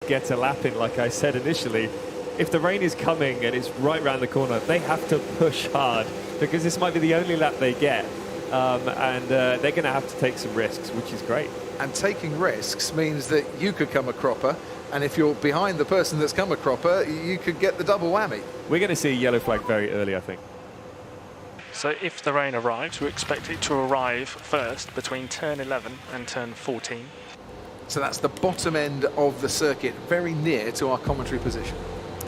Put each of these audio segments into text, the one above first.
get a lap in, like I said initially, if the rain is coming and it's right around the corner, they have to push hard because this might be the only lap they get. They're going to have to take some risks, which is great. And taking risks means that you could come a cropper, and if you're behind the person that's come a cropper, you could get the double whammy. We're going to see a yellow flag very early, I think. So if the rain arrives, we expect it to arrive first between turn 11 and turn 14. So that's the bottom end of the circuit, very near to our commentary position.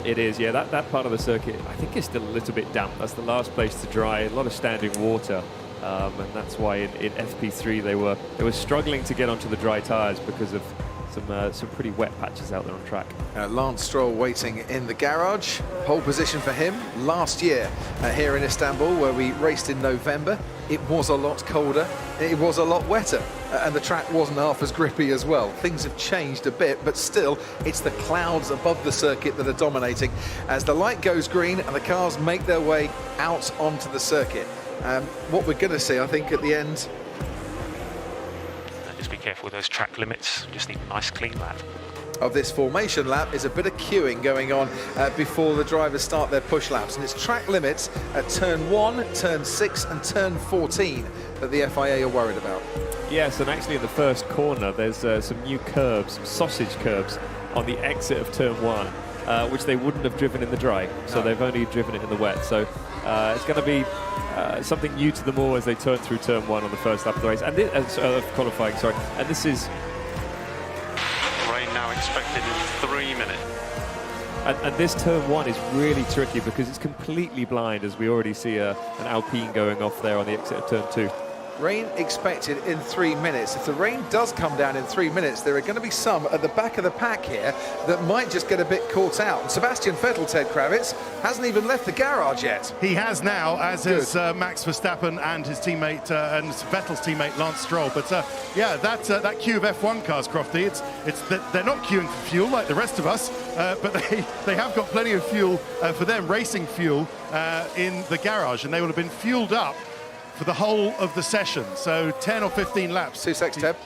It is, yeah. That part of the circuit, I think, is still a little bit damp. That's the last place to dry. A lot of standing water. And that's why in FP3 they were struggling to get onto the dry tyres because of some pretty wet patches out there on track. Lance Stroll waiting in the garage. Pole position for him last year here in Istanbul, where we raced in November. It was a lot colder, it was a lot wetter, and the track wasn't half as grippy as well. Things have changed a bit, but still it's the clouds above the circuit that are dominating as the light goes green and the cars make their way out onto the circuit. What we're going to see, I think, at the end... Just be careful with those track limits. Just need a nice clean lap. Of this formation lap is a bit of queuing going on before the drivers start their push laps, and it's track limits at turn 1, turn 6 and turn 14 that the FIA are worried about. Yes, and actually in the first corner there's some new curbs, some sausage curbs on the exit of turn 1, which they wouldn't have driven in the dry, so they've only driven it in the wet. So it's going to be something new to them all as they turn through turn 1 on the first lap of the race, and qualifying, sorry. And this is Rain now expected in 3 minutes. and this turn 1 is really tricky because it's completely blind, as we already see an Alpine going off there on the exit of turn 2. Rain expected in 3 minutes. If the rain does come down in 3 minutes, there are going to be some at the back of the pack here that might just get a bit caught out. And Sebastian Vettel, Ted Kravitz, hasn't even left the garage yet. He has now, as is Max Verstappen and his teammate, and Vettel's teammate Lance Stroll. But yeah, that queue of F1 cars, Crofty, it's that they're not queuing for fuel like the rest of us, but they have got plenty of fuel for them, racing fuel, in the garage, and they will have been fueled up for the whole of the session, so 10 or 15 laps. 2 seconds, Ted.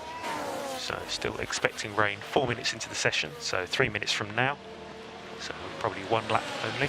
So still expecting rain 4 minutes into the session, so 3 minutes from now. So probably 1 lap only.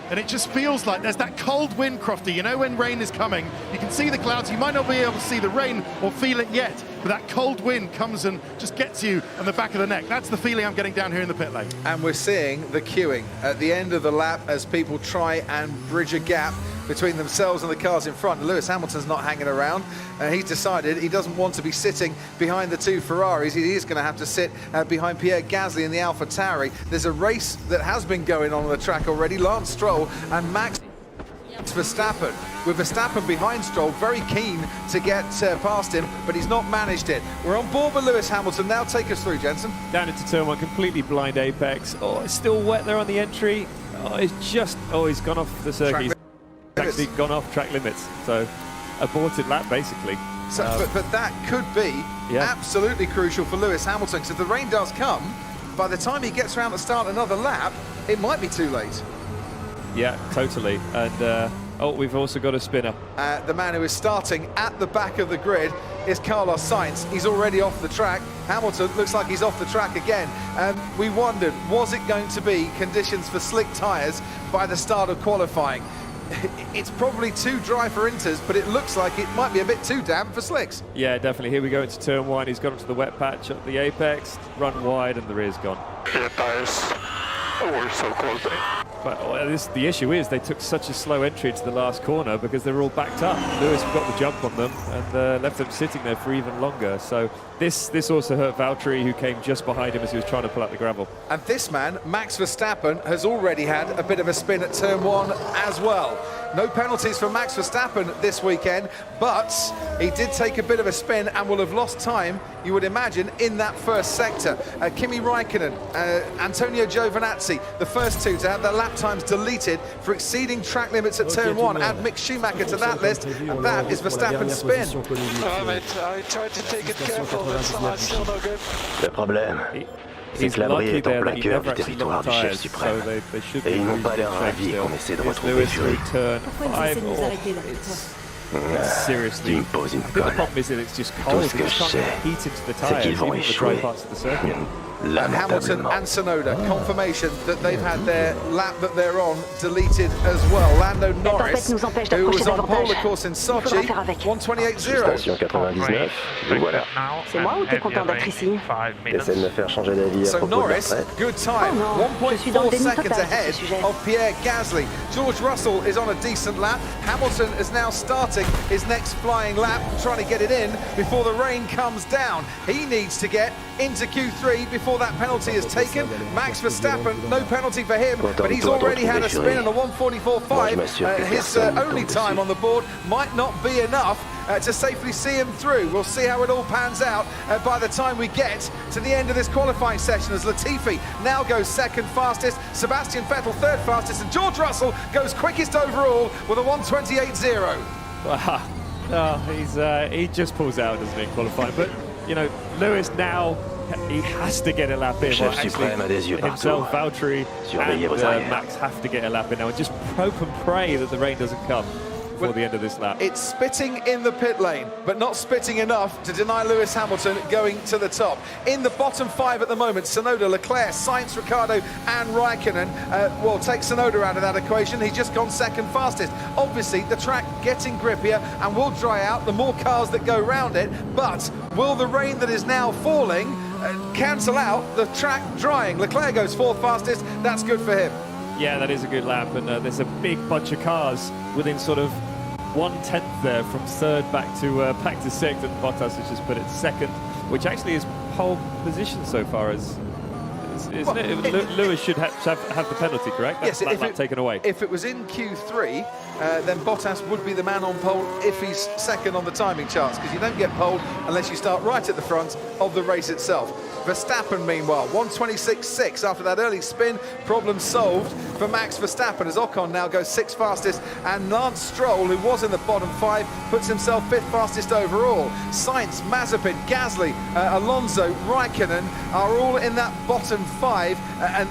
And it just feels like there's that cold wind, Crofty. You know when rain is coming, you can see the clouds. You might not be able to see the rain or feel it yet, but that cold wind comes and just gets you on the back of the neck. That's the feeling I'm getting down here in the pit lane. And we're seeing the queuing at the end of the lap as people try and bridge a gap between themselves and the cars in front. Lewis Hamilton's not hanging around. He's decided he doesn't want to be sitting behind the 2 Ferraris. He is going to have to sit behind Pierre Gasly in the AlphaTauri. There's a race that has been going on the track already. Lance Stroll and Max Verstappen, with Verstappen behind Stroll, very keen to get past him, but he's not managed it. We're on board with Lewis Hamilton. Now take us through, Jensen. Down into turn 1, completely blind apex. Oh, it's still wet there on the entry. Oh, he's gone off the circuit. Actually gone off track limits, so aborted lap basically. So, but that could be absolutely crucial for Lewis Hamilton, because if the rain does come, by the time he gets around to start another lap, it might be too late. Yeah, totally. And we've also got a spinner. The man who is starting at the back of the grid is Carlos Sainz. He's already off the track. Hamilton looks like he's off the track again. We wondered, was it going to be conditions for slick tyres by the start of qualifying? It's probably too dry for Inters, but it looks like it might be a bit too damp for slicks. Yeah, definitely. Here we go into turn 1. He's gone into the wet patch at the apex, run wide, and the rear's gone. Yeah, tires were so cold. But the issue is they took such a slow entry into the last corner because they were all backed up. Lewis got the jump on them and left them sitting there for even longer. So this also hurt Valtteri, who came just behind him as he was trying to pull out the gravel. And this man, Max Verstappen, has already had a bit of a spin at turn 1 as well. No penalties for Max Verstappen this weekend, but he did take a bit of a spin and will have lost time, you would imagine, in that first sector. Kimi Räikkönen, Antonio Giovinazzi, the first 2 to have their lap times deleted for exceeding track limits at turn 1. Add Mick Schumacher to that list, and that is Verstappen's spin. I tried to take it careful, but still no good. Le problème, c'est que la brie est en plein cœur du territoire du chef suprême. Et ils n'ont pas l'air ravis qu'on essaie de retrouver Fury. Tu me poses une colle. Tout ce que je sais, c'est qu'ils vont échouer. Hamilton and Tsunoda, confirmation that they've had their lap that they're on deleted as well. Lando Norris, who was on pole, of course, in Sochi, 1:28.0. C'est moi ou t'es content d'être ici? Essaie de me faire changer d'avis à So propos de la Norris, retraite. good time, 1.4 seconds ahead of Pierre Gasly. George Russell is on a decent lap. Hamilton is now starting his next flying lap, trying to get it in before the rain comes down. He needs to get into Q3 before that penalty is taken. Max Verstappen, no penalty for him, but he's already had a spin on a 1:44.5. His only time on the board might not be enough to safely see him through. We'll see how it all pans out by the time we get to the end of this qualifying session, as Latifi now goes second fastest, Sebastian Vettel third fastest, and George Russell goes quickest overall with a 1:28.0. Wow. Oh, he just pulls out, doesn't he, in qualifying? But, you know, Lewis now, he has to get a lap in. Chef suprême a des yeux himself, partout. Valtteri and Max have to get a lap in now, and just hope and pray that the rain doesn't come before the end of this lap. It's spitting in the pit lane, but not spitting enough to deny Lewis Hamilton going to the top. In the bottom five at the moment, Tsunoda, Leclerc, Sainz, Ricciardo and Raikkonen. Well, take Tsunoda out of that equation. He's just gone second fastest. Obviously, the track getting grippier and will dry out the more cars that go round it, but will the rain that is now falling cancel out the track drying? Leclerc goes fourth fastest. That's good for him. Yeah, that is a good lap, and there's a big bunch of cars within sort of 1/10 there from third back to sixth, and Bottas has just put it second, which actually is pole position so far, isn't it? Lewis should have the penalty, correct? Yes, that lap taken away. If it was in Q3, then Bottas would be the man on pole if he's second on the timing charts, because you don't get pole unless you start right at the front of the race itself. Verstappen, meanwhile, 1:26.6 after that early spin. Problem solved for Max Verstappen as Ocon now goes sixth fastest, and Lance Stroll, who was in the bottom five, puts himself fifth fastest overall. Sainz, Mazepin, Gasly, Alonso, Raikkonen are all in that bottom five, and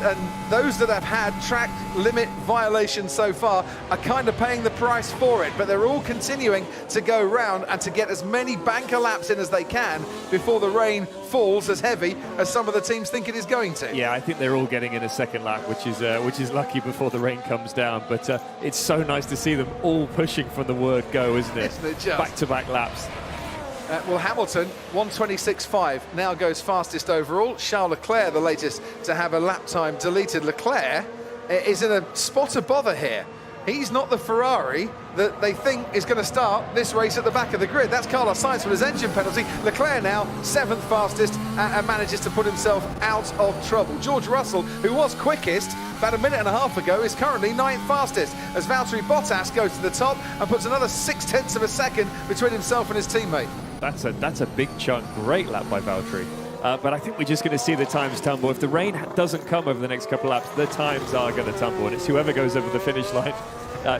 those that have had track limit violations so far are kind of paying the price for it, but they're all continuing to go round and to get as many banker laps in as they can before the rain falls as heavy as some of the teams think it is going to. Yeah, I think they're all getting in a second lap, which is lucky before the rain comes down. But it's so nice to see them all pushing from the word go, isn't it? Isn't it just? Back-to-back laps. Well, Hamilton, 1:26.5, now goes fastest overall. Charles Leclerc, the latest to have a lap time deleted. Leclerc is in a spot of bother here. He's not the Ferrari that they think is going to start this race at the back of the grid. That's Carlos Sainz with his engine penalty. Leclerc now seventh fastest and manages to put himself out of trouble. George Russell, who was quickest about a minute and a half ago, is currently ninth fastest as Valtteri Bottas goes to the top and puts another 0.6 of a second between himself and his teammate. That's a big chunk. Great lap by Valtteri. But I think we're just going to see the times tumble. If the rain doesn't come over the next couple of laps, the times are going to tumble, and it's whoever goes over the finish line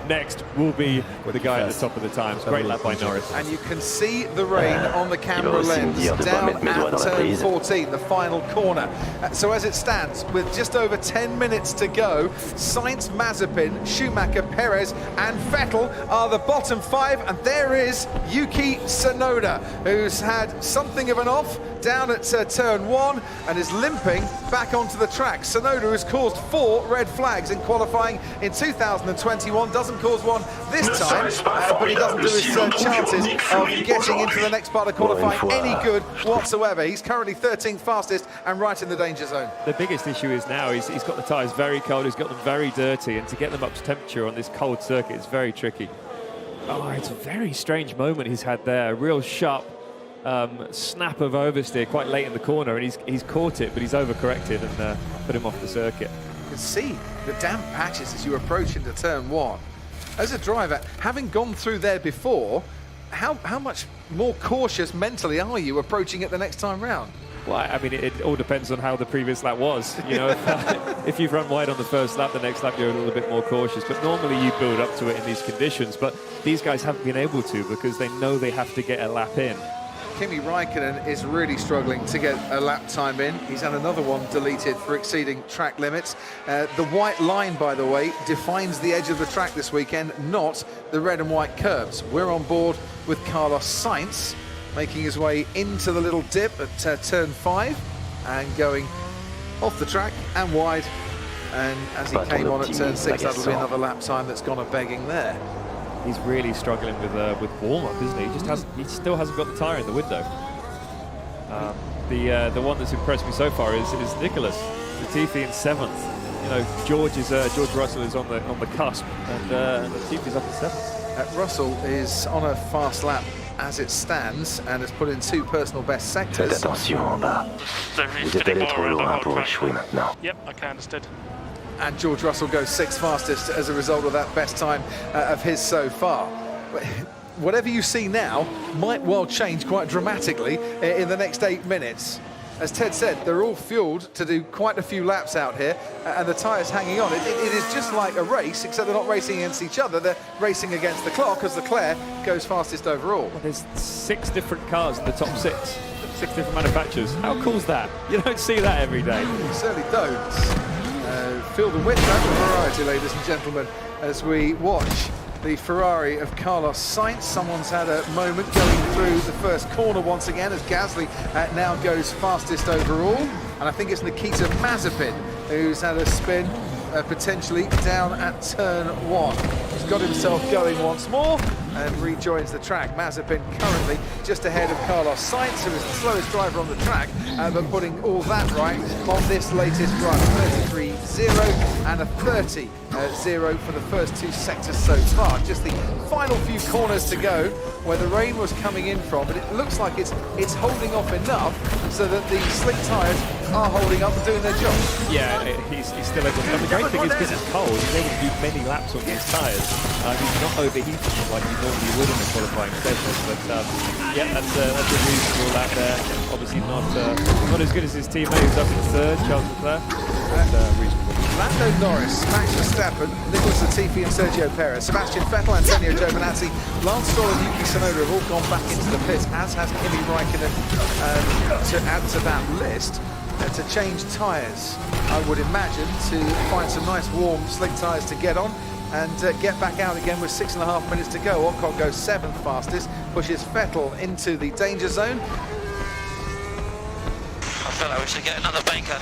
next will be the guy at the top of the times. Great lap by Norris. And you can see the rain on the camera lens down at turn 14, the final corner. So as it stands, with just over 10 minutes to go, Sainz, Mazepin, Schumacher, Perez and Vettel are the bottom five, and there is Yuki Tsunoda, who's had something of an off down at turn 1 and is limping back onto the track. Tsunoda has caused 4 red flags in qualifying in 2021, doesn't cause one this time, but he doesn't do his chances of getting into the next part of qualifying any good whatsoever. He's currently 13th fastest and right in the danger zone. The biggest issue is now he's got the tyres very cold, he's got them very dirty, and to get them up to temperature on this cold circuit is very tricky. Oh, it's a very strange moment he's had there, a real sharp snap of oversteer quite late in the corner, and he's caught it, but he's overcorrected and put him off the circuit. You can see the damp patches as you approach into turn 1. As a driver, having gone through there before, how much more cautious mentally are you approaching it the next time round? Well, I mean, it all depends on how the previous lap was. You know, if you've run wide on the first lap, the next lap you're a little bit more cautious. But normally you build up to it in these conditions. But these guys haven't been able to because they know they have to get a lap in. Kimi Raikkonen is really struggling to get a lap time in. He's had another one deleted for exceeding track limits. The white line, by the way, defines the edge of the track this weekend, not the red and white curbs. We're on board with Carlos Sainz, making his way into the little dip at turn 5 and going off the track and wide. And as he came on at turn 6, that'll be another lap time that's gone a-begging there. He's really struggling with warm-up, isn't he? He still hasn't got the tyre in the window. The one that's impressed me so far is Nicholas Latifi in 7th. You know, George Russell is on the cusp, and Latifi's up in 7th. Russell is on a fast lap as it stands and has put in 2 personal best sectors. Faites attention en bas. Vous êtes allé trop loin pour échouer maintenant. Yep, okay, understood. And George Russell goes 6th fastest as a result of that best time of his so far. Whatever you see now might well change quite dramatically in the next 8 minutes. As Ted said, they're all fueled to do quite a few laps out here, and the tyres hanging on. It is just like a race, except they're not racing against each other, they're racing against the clock as Leclerc goes fastest overall. Well, there's 6 different cars in the top 6, 6 different manufacturers. How cool is that? You don't see that every day. You certainly don't. Feel the width and the variety, ladies and gentlemen, as we watch the Ferrari of Carlos Sainz. Someone's had a moment going through the first corner once again as Gasly now goes fastest overall. And I think it's Nikita Mazepin who's had a spin potentially down at turn 1. He's got himself going once more and rejoins the track. Mazepin currently just ahead of Carlos Sainz, who is the slowest driver on the track, but putting all that right on this latest run. 33.0 and a 30.0 for the first 2 sectors so far. Just the final few corners to go where the rain was coming in from, but it looks like it's holding off enough so that the slick tyres are holding up and doing their job. Yeah, he's still able to. The great thing is because it's cold, he's able to do many laps on these tyres. He's not overheating like he normally would in the qualifying session. But yeah, that's a reasonable lap there. Obviously not as good as his teammate who's up in 3rd, Charles Leclerc. Reasonable. Lando Norris, Max Verstappen, Nicholas Latifi and Sergio Perez, Sebastian Vettel, Antonio Giovinazzi, Lance Stroll and Yuki Tsunoda have all gone back into the pits, as has Kimi Raikkonen, to add to that list. To change tyres, I would imagine, to find some nice warm slick tyres to get on and get back out again with 6.5 minutes to go. Ocon goes 7th fastest, pushes Vettel into the danger zone. I felt like we should get another banker.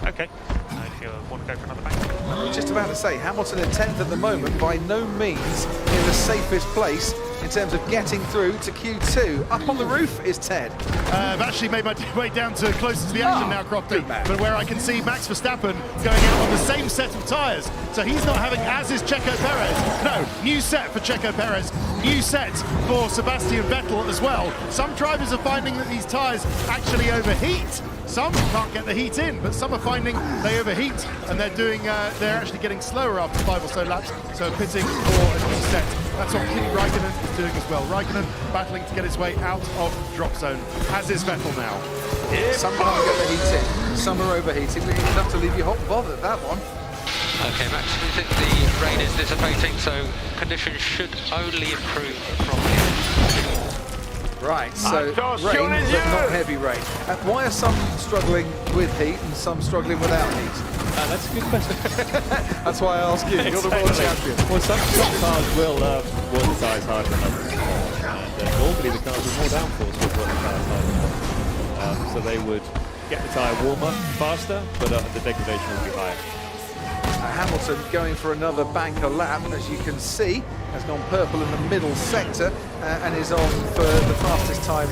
Okay, if you want to go for another banker. I was just about to say, Hamilton in 10th at the moment, by no means in the safest place in terms of getting through to Q2. Up on the roof is Ted. I've actually made my way down to closest to the action now, Crofty, but where I can see Max Verstappen going out on the same set of tyres. So he's not having, as is Checo Perez. No, new set for Checo Perez, new set for Sebastian Vettel as well. Some drivers are finding that these tyres actually overheat. Some can't get the heat in, but some are finding they overheat, and they're actually getting slower after 5 or so laps, so pitting for a new set. That's what Kimi Raikkonen is doing as well. Raikkonen battling to get his way out of the drop zone, as is Vettel now. Some can't get the heat in, some are overheating, but enough to leave you hot and bothered, that one. Okay, Max, we think the rain is dissipating, so conditions should only improve from here. Right, so rain, but not heavy rain. Why are some struggling with heat and some struggling without heat? That's a good question. That's why I ask you. You're the world champion. Well, some cars will work the tyres harder than others. And normally the cars with more downforce would work the tyres harder. So they would get the tyre warmer, faster, but the degradation would be higher. Hamilton going for another banker lap, as you can see, has gone purple in the middle sector and is on for the fastest time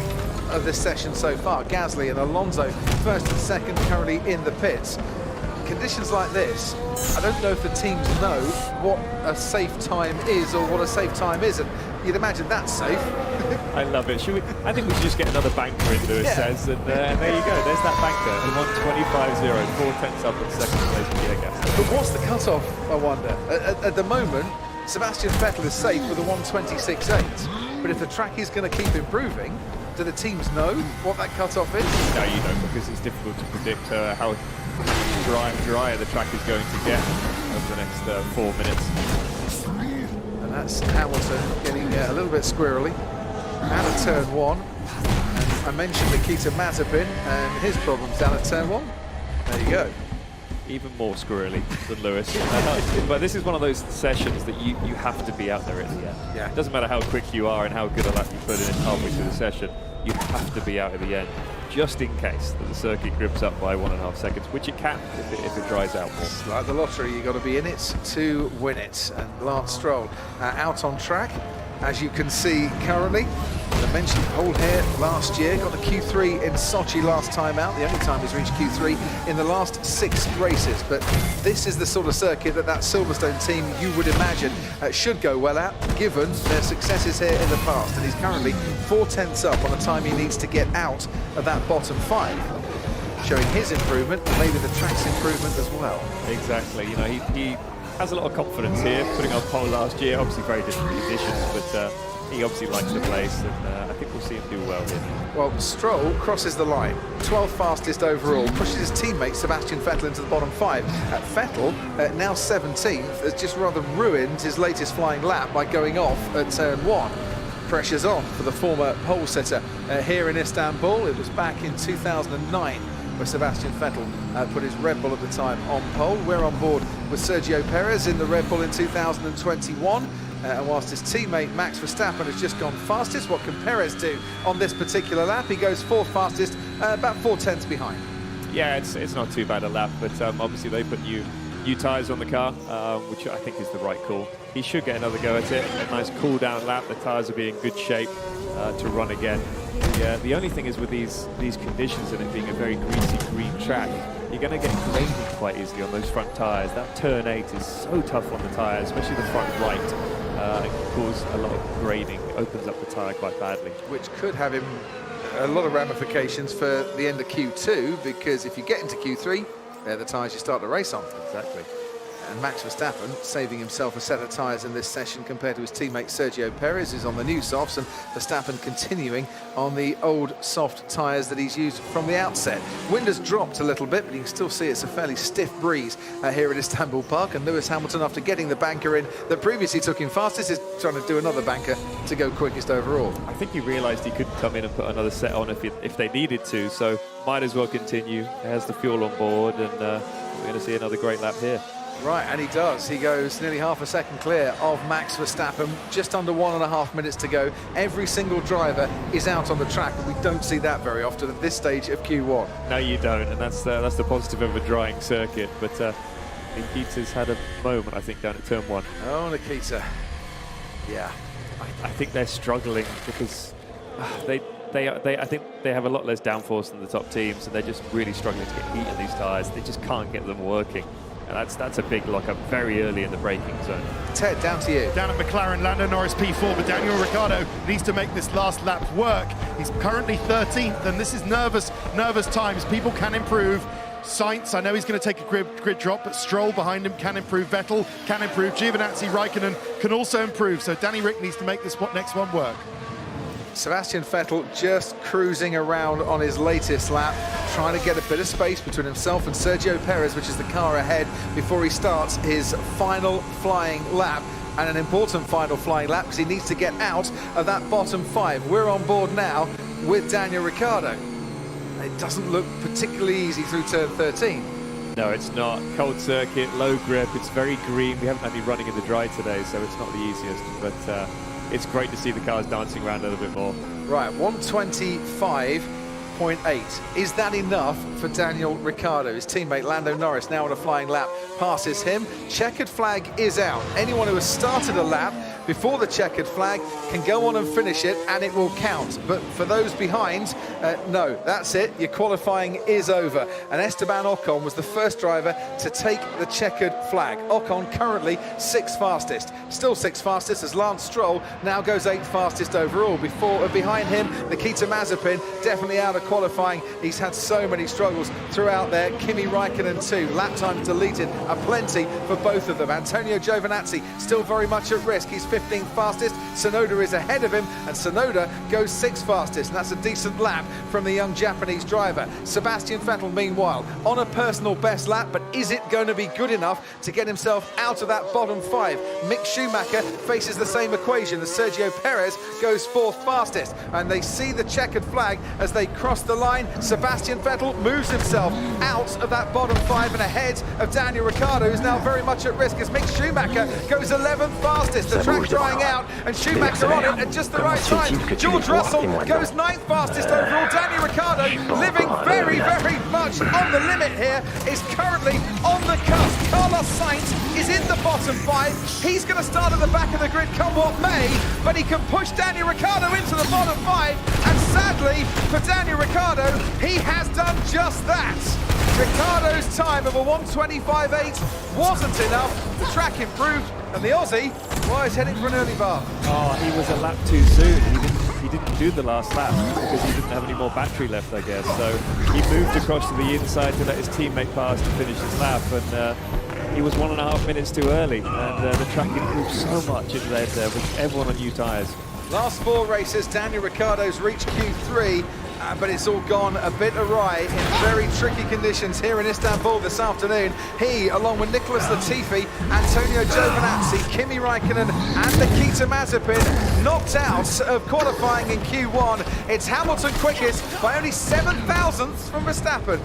of this session so far. Gasly and Alonso, 1st and 2nd, currently in the pits. Conditions like this, I don't know if the teams know what a safe time is or what a safe time isn't. You'd imagine that's safe. I love it. I think we should just get another banker in, Lewis says, and there you go. There's that banker. The 1:25.0, 4 tenths up in 2nd place for Pierre Gasly. But what's the cut-off, I wonder? At the moment, Sebastian Vettel is safe with a 1:26.8. But if the track is going to keep improving, do the teams know what that cut-off is? No, you don't, because it's difficult to predict how dry the track is going to get over the next 4 minutes. And that's Hamilton getting a little bit squirrely out of turn 1. And I mentioned Nikita Mazepin and his problems down at turn 1. There you go. Even more squirrely than Lewis. But this is one of those sessions that you have to be out there at the end. Yeah. It doesn't matter how quick you are and how good a lap you put in halfway through the session. You have to be out at the end. just in case that the circuit grips up by 1.5 seconds, which it can if it dries out more. It's like the lottery, you've got to be in it to win it. And Lance Stroll out on track, as you can see currently. I mentioned pole here last year, got a Q3 in Sochi last time out, the only time he's reached Q3 in the last 6 races. But this is the sort of circuit that Silverstone team, you would imagine, should go well at, given their successes here in the past. And he's currently 4/10 up on the time he needs to get out of that bottom 5. Showing his improvement, and maybe the track's improvement as well. Exactly, you know, he has a lot of confidence here, putting on pole last year, obviously very different conditions, but he obviously likes the place, and I think we'll see him do well here. Well, Stroll crosses the line, 12th fastest overall, pushes his teammate Sebastian Vettel into the bottom 5. Vettel, now 17th, has just rather ruined his latest flying lap by going off at turn 1. Pressure's on for the former pole sitter here in Istanbul. It was back in 2009 where Sebastian Vettel put his Red Bull at the time on pole. We're on board with Sergio Perez in the Red Bull in 2021. And whilst his teammate Max Verstappen has just gone fastest, what can Perez do on this particular lap? He goes 4th fastest, about 4/10 behind. Yeah, it's not too bad a lap, but obviously they put new tyres on the car, which I think is the right call. He should get another go at it. A nice cool down lap. The tyres will be in good shape to run again. The only thing is with these conditions and it being a very greasy green track, you're going to get graded quite easily on those front tyres. That turn 8 is so tough on the tyres, especially the front right. It can cause a lot of grading, opens up the tyre quite badly. Which could have him a lot of ramifications for the end of Q2, because if you get into Q3, they're the tyres you start the race on. Exactly. And Max Verstappen saving himself a set of tyres in this session compared to his teammate Sergio Perez, who's on the new softs, and Verstappen continuing on the old soft tyres that he's used from the outset. Wind has dropped a little bit, but you can still see it's a fairly stiff breeze here at Istanbul Park, and Lewis Hamilton, after getting the banker in that previously took him fastest, is trying to do another banker to go quickest overall. I think he realised he couldn't come in and put another set on if they needed to, so might as well continue. He has the fuel on board, and we're going to see another great lap here. Right, and he does. He goes nearly half a second clear of Max Verstappen, just under 1.5 minutes to go. Every single driver is out on the track, but we don't see that very often at this stage of Q1. No, you don't, and that's the positive of a drying circuit. But Nikita's had a moment, I think, down at turn 1. Oh, Nikita. Yeah. I think they're struggling because I think they have a lot less downforce than the top teams, and they're just really struggling to get heat in these tyres. They just can't get them working. And that's a big lock-up very early in the braking zone. Ted, down to you. Down at McLaren, Lando Norris P4, but Daniel Ricciardo needs to make this last lap work. He's currently 13th, and this is nervous times. People can improve. Sainz, I know he's going to take a grid drop, but Stroll behind him can improve. Vettel can improve. Giovinazzi, Raikkonen can also improve. So Danny Rick needs to make this next one work. Sebastian Vettel just cruising around on his latest lap, trying to get a bit of space between himself and Sergio Perez, which is the car ahead, before he starts his final flying lap. And an important final flying lap, because he needs to get out of that bottom 5. We're on board now with Daniel Ricciardo. It doesn't look particularly easy through turn 13. No, it's not. Cold circuit, low grip, it's very green. We haven't had any running in the dry today, so it's not the easiest, but it's great to see the cars dancing around a little bit more. Right, 125.8. Is that enough for Daniel Ricciardo? His teammate Lando Norris now on a flying lap passes him. Checkered flag is out. Anyone who has started a lap before the checkered flag can go on and finish it, and it will count. But for those behind, no, that's it. Your qualifying is over. And Esteban Ocon was the first driver to take the checkered flag. Ocon currently 6th fastest. Still 6th fastest as Lance Stroll now goes 8th fastest overall. Behind him, Nikita Mazepin definitely out of qualifying. He's had so many struggles throughout there. Kimi Raikkonen too. Lap times deleted are plenty for both of them. Antonio Giovinazzi still very much at risk. He's 15th fastest. Tsunoda is ahead of him, and Tsunoda goes 6th fastest, and that's a decent lap from the young Japanese driver. Sebastian Vettel, meanwhile, on a personal best lap, but is it going to be good enough to get himself out of that bottom 5? Mick Schumacher faces the same equation as Sergio Perez goes 4th fastest, and they see the checkered flag as they cross the line. Sebastian Vettel moves himself out of that bottom 5 and ahead of Daniel Ricciardo, who's now very much at risk as Mick Schumacher goes 11th fastest. The track engine drying out, and Schumacher on it at just the right time. George Russell goes 9th fastest overall. Daniel Ricciardo, living very, very much on the limit here, is currently on the cusp. Carlos Sainz is in the bottom 5. He's going to start at the back of the grid come what may, but he can push Daniel Ricciardo into the bottom 5, and sadly for Daniel Ricciardo, he has done just that. Ricciardo's time of a 1:25.8 wasn't enough. The track improved, and the Aussie, well, is heading for an early bar. Oh, he was a lap too soon. He didn't do the last lap because he didn't have any more battery left, I guess. So he moved across to the inside to let his teammate pass to finish his lap, and he was 1.5 minutes too early. And the track improved so much in red there with everyone on new tyres. Last 4 races, Daniel Ricciardo's reached Q3, but it's all gone a bit awry in very tricky conditions here in Istanbul this afternoon. He, along with Nicholas Latifi, Antonio Giovinazzi, Kimi Raikkonen and Nikita Mazepin, knocked out of qualifying in Q1. It's Hamilton quickest by only 7 thousandths from Verstappen.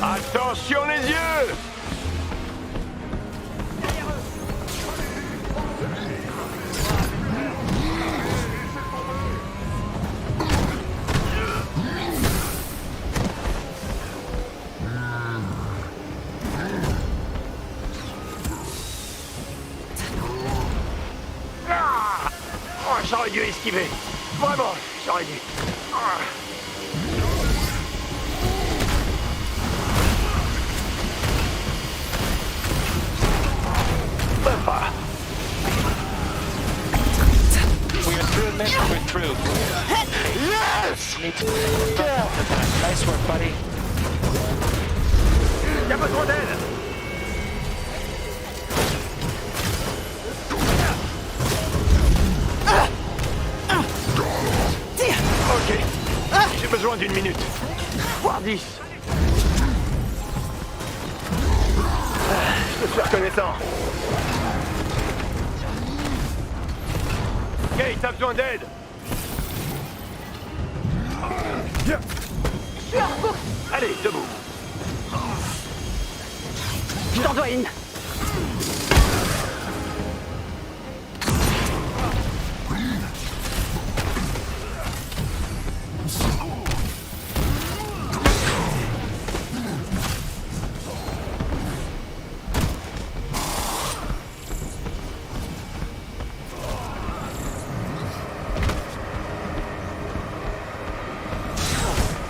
Attention les yeux! J'aurais dû esquiver. Vraiment, j'aurais dû. We're through, Mick. We're through. Yes! Nice work, buddy. Y'a besoin d'aide! Ok, j'ai besoin d'1 minute, voire 10. Je te suis reconnaissant. Kate, t'as besoin d'aide? Allez, debout. Je t'en dois une.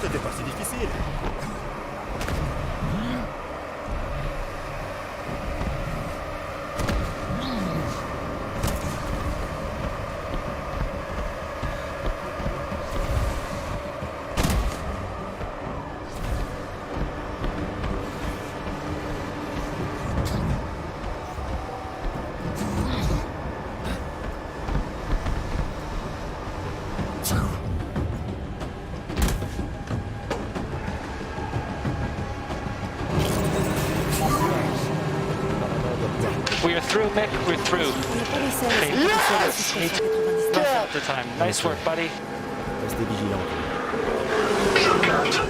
C'était pas si difficile. We're through, Mick. We're through. Yes! Nothing at the time. Nice work, buddy.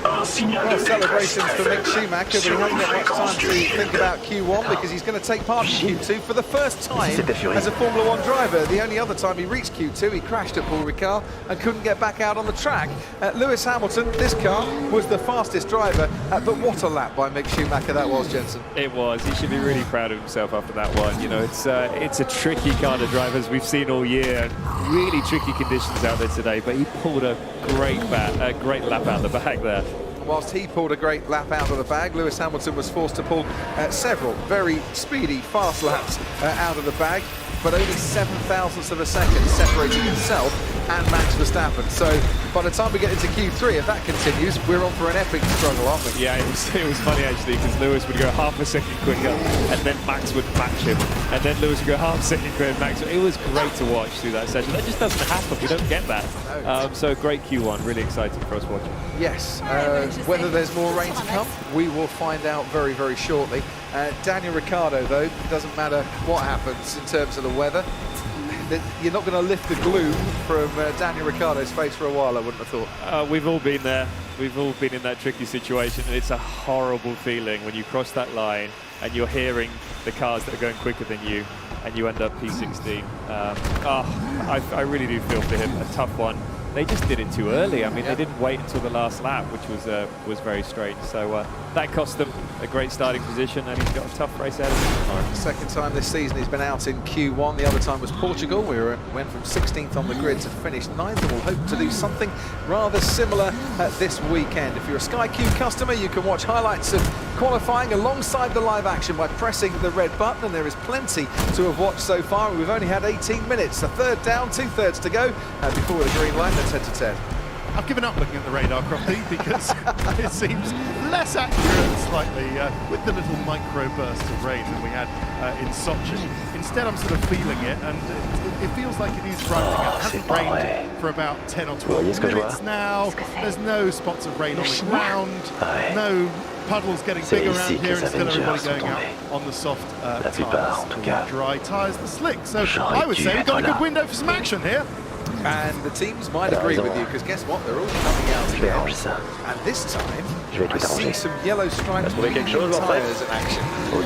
Well, celebrations for Mick Schumacher, but he hasn't got much time to think about Q1 because he's going to take part in Q2 for the first time as a Formula 1 driver. The only other time he reached Q2, he crashed at Paul Ricard and couldn't get back out on the track. Lewis Hamilton, this car, was the fastest driver, but what a lap by Mick Schumacher that was, Jensen. It was. He should be really proud of himself after that one. You know, it's a tricky car to drive, as we've seen all year. Really tricky conditions out there today, but he pulled a great lap out the back there. Whilst he pulled a great lap out of the bag, Lewis Hamilton was forced to pull several very speedy, fast laps out of the bag, but only 7 thousandths of a second separating himself and Max Verstappen. So by the time we get into Q3, if that continues, we're on for an epic struggle, aren't we? Yeah, it was funny actually, because Lewis would go half a second quicker, and then Max would match him, and then Lewis would go half a second quicker, and Max. It was great to watch through that session. That just doesn't happen. We don't get that. So great Q1. Really exciting for us watching. Yes. Whether there's more rain to come, we will find out very, very shortly. Daniel Ricciardo, though, it doesn't matter what happens in terms of the weather. you're not going to lift the gloom from Daniel Ricciardo's face for a while, I wouldn't have thought. We've all been there. We've all been in that tricky situation, and it's a horrible feeling when you cross that line and you're hearing the cars that are going quicker than you, and you end up P16. I really do feel for him. A tough one. They just did it too early. I mean, they didn't wait until the last lap, which was very strange. So that cost them a great starting position, and he's got a tough race ahead of him tomorrow. Second time this season he's been out in Q1. The other time was Portugal. We went from 16th on the grid to finish 9th, and we'll hope to do something rather similar this weekend. If you're a Sky Q customer, you can watch highlights of qualifying alongside the live action by pressing the red button, and there is plenty to have watched so far. We've only had 18 minutes, a third down, 2/3 to go before the green line. Let's head to Ted. I've given up looking at the radar, Crofty, because it seems less accurate slightly with the little micro burst of rain that we had in Sochi. Instead, I'm sort of feeling it, and it feels like it is brightening up. It hasn't rained for about 10 or 12 minutes now. There's no spots of rain on the ground, no puddles getting big around here, and still everybody going out on the soft tyres, dry tyres, the slick. So I would say we've got a good window for some action here. And the teams might agree with you, because guess what? They're all coming out again. And this time, I see some yellow striped tyres in action. On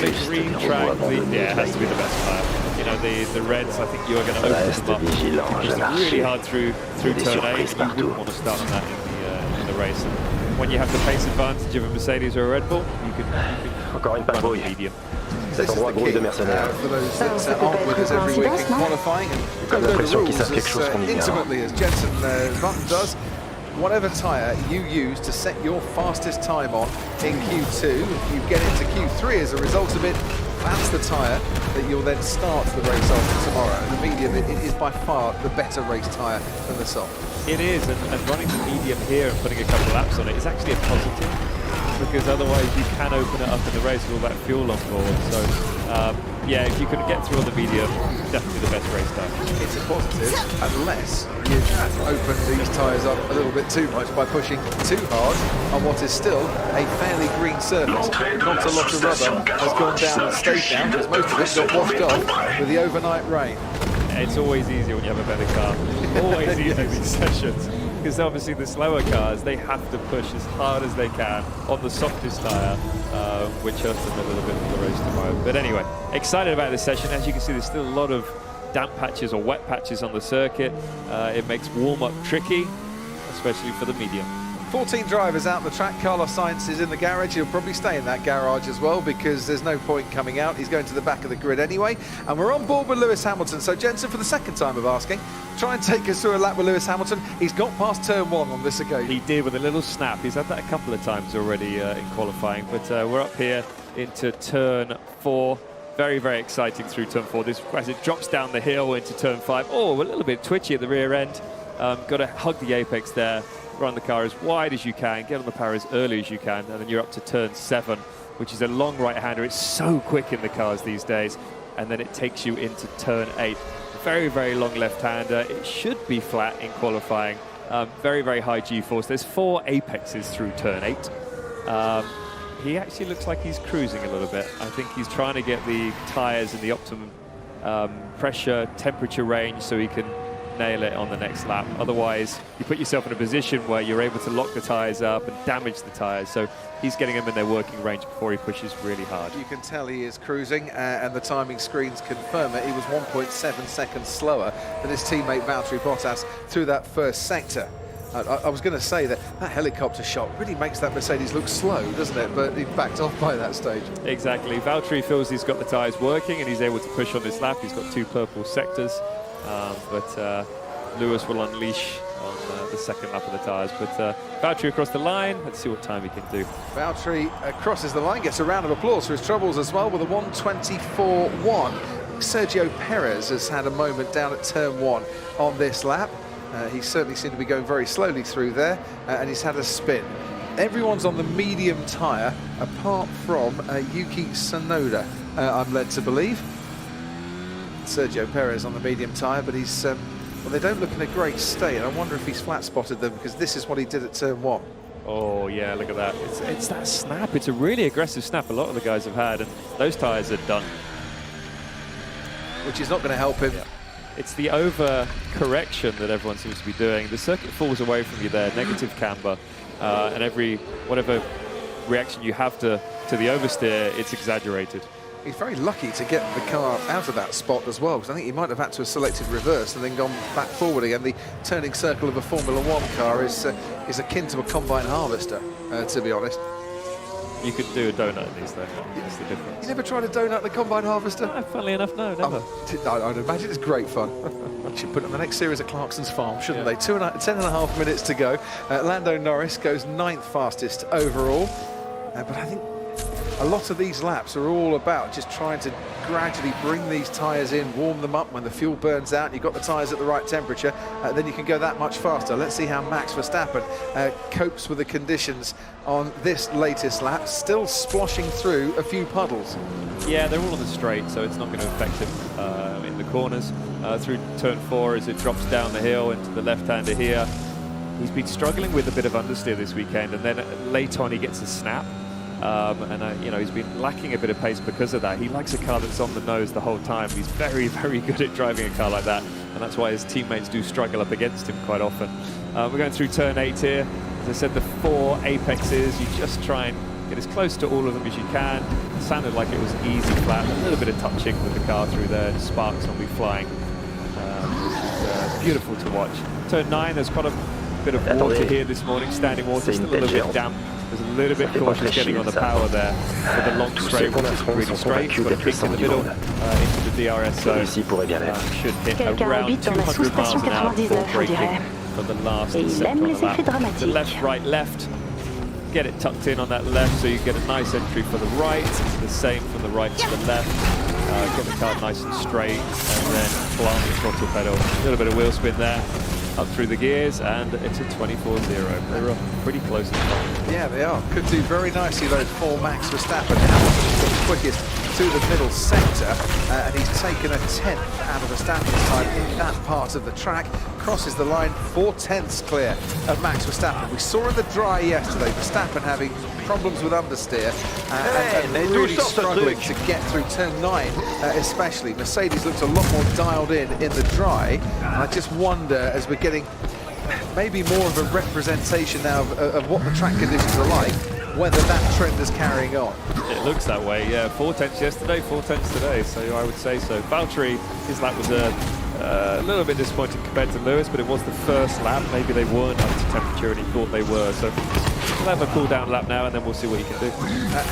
a green track, it has to be the best tyre. You know, the reds, I think you are going to open them up. It's really hard through turn 8. You wouldn't want to start on that in the race. And when you have the pace advantage of a Mercedes or a Red Bull, you can run on medium. This is the key for those that aren't with us every week in qualifying and don't know the rules as intimately as Jenson Button does. Whatever tyre you use to set your fastest time on in Q2, if you get into Q3 as a result of it, that's the tyre that you'll then start the race on tomorrow. The medium, it is by far the better race tyre than the soft. It is, and running the medium here and putting a couple of laps on it is actually a positive, because otherwise you can open it up in the race with all that fuel on board. So yeah, if you can get through on the medium, definitely the best race time. It's a positive unless you open these tyres up a little bit too much by pushing too hard on what is still a fairly green surface. Not a lot of rubber has gone down and stayed down, because most of it got washed off with the overnight rain. It's always easier when you have a better car. Always easier these sessions. Because obviously the slower cars, they have to push as hard as they can on the softest tyre, which hurts them a little bit for the race tomorrow. But anyway, excited about this session. As you can see, there's still a lot of damp patches or wet patches on the circuit. It makes warm-up tricky, especially for the medium. 14 drivers out the track. Carlos Sainz is in the garage. He'll probably stay in that garage as well, because there's no point coming out. He's going to the back of the grid anyway. And we're on board with Lewis Hamilton. So Jenson, for the second time of asking, try and take us through a lap with Lewis Hamilton. He's got past turn 1 on this occasion. He did, with a little snap. He's had that a couple of times already in qualifying. But we're up here into turn 4. Very, very exciting through turn 4. This, as it drops down the hill into turn 5. Oh, a little bit twitchy at the rear end. Got to hug the apex there. Run the car as wide as you can, get on the power as early as you can, and then you're up to turn 7, which is a long right-hander. It's so quick in the cars these days, and then it takes you into turn 8. Very, very long left-hander. It should be flat in qualifying. Very, very high G-force. There's 4 apexes through turn 8. He actually looks like he's cruising a little bit. I think he's trying to get the tyres in the optimum pressure, temperature range, so he can nail it on the next lap. Otherwise, you put yourself in a position where you're able to lock the tyres up and damage the tyres. So he's getting them in their working range before he pushes really hard. You can tell he is cruising, and the timing screens confirm it. He was 1.7 seconds slower than his teammate Valtteri Bottas through that first sector. I was going to say that helicopter shot really makes that Mercedes look slow, doesn't it? But he backed off by that stage. Exactly. Valtteri feels he's got the tyres working and he's able to push on this lap. He's got 2 purple sectors. But Lewis will unleash on the second lap of the tyres. But Valtteri across the line, let's see what time he can do. Valtteri crosses the line, gets a round of applause for his troubles as well with a 1:24.1. Sergio Perez has had a moment down at turn 1 on this lap. He certainly seemed to be going very slowly through there, and he's had a spin. Everyone's on the medium tyre apart from Yuki Tsunoda, I'm led to believe. Sergio Perez on the medium tyre, but he's well, they don't look in a great state, and I wonder if he's flat spotted them, because this is what he did at turn 1. Oh yeah, look at that. It's that snap. It's a really aggressive snap a lot of the guys have had, and those tyres are done. which is not going to help him. Yeah. It's the over-correction that everyone seems to be doing. The circuit falls away from you there, negative camber, and whatever reaction you have to the oversteer, it's exaggerated. He's very lucky to get the car out of that spot as well, because I think he might have had to have selected reverse and then gone back forward again. The turning circle of a Formula One car is akin to a combine harvester, to be honest. You could do a donut in these, though. That's the difference. You never tried a donut, the combine harvester? No, funnily enough, no, never. I'd imagine it's great fun. Should put it on the next series at Clarkson's Farm, shouldn't they? 10.5 minutes to go. Lando Norris goes 9th fastest overall. But I think a lot of these laps are all about just trying to gradually bring these tyres in, warm them up when the fuel burns out. You've got the tyres at the right temperature, then you can go that much faster. Let's see how Max Verstappen copes with the conditions on this latest lap, still sploshing through a few puddles. Yeah, they're all on the straight, so it's not going to affect him in the corners. Through turn 4 as it drops down the hill into the left-hander here. He's been struggling with a bit of understeer this weekend, and then late on he gets a snap. You know, he's been lacking a bit of pace because of that. He likes a car that's on the nose the whole time. He's very, very good at driving a car like that, and that's why his teammates do struggle up against him quite often. We're going through turn 8 here. As I said, the 4 apexes, you just try and get as close to all of them as you can. It sounded like it was easy flat, a little bit of touching with the car through there, and sparks will be flying. This is beautiful to watch. Turn 9, there's quite a bit of water here this morning, standing water, still a little bit damp. There's a little bit cautious getting on the power there for the long straight, which is really straight. You've got a kick in the middle into the DRS zone. Should hit around 200 miles an hour before braking for the last sector on the lap. The left, right, left. Get it tucked in on that left so you get a nice entry for the right. The same from the right to the left. Get the car nice and straight, and then plant the throttle pedal. A little bit of wheel spin there. Up through the gears, and it's a 24-0. They're pretty close to the front. Yeah, they are. Could do very nicely, those 4 Max Verstappen. Hamilton's got the quickest to the middle sector, and he's taken a 10th out of Verstappen's time in that part of the track. Crosses the line, 4/10 clear of Max Verstappen. We saw in the dry yesterday Verstappen having problems with understeer and really struggling to get through turn 9 especially. Mercedes looked a lot more dialed in the dry, and I just wonder, as we're getting maybe more of a representation now of what the track conditions are like, whether that trend is carrying on. It looks that way, yeah. 4/10 yesterday, 4/10 today, so I would say so. Valtteri, his lap was a little bit disappointing compared to Lewis, but it was the first lap. Maybe they weren't up to temperature and he thought they were. So we'll have a cool down lap now, and then we'll see what he can do.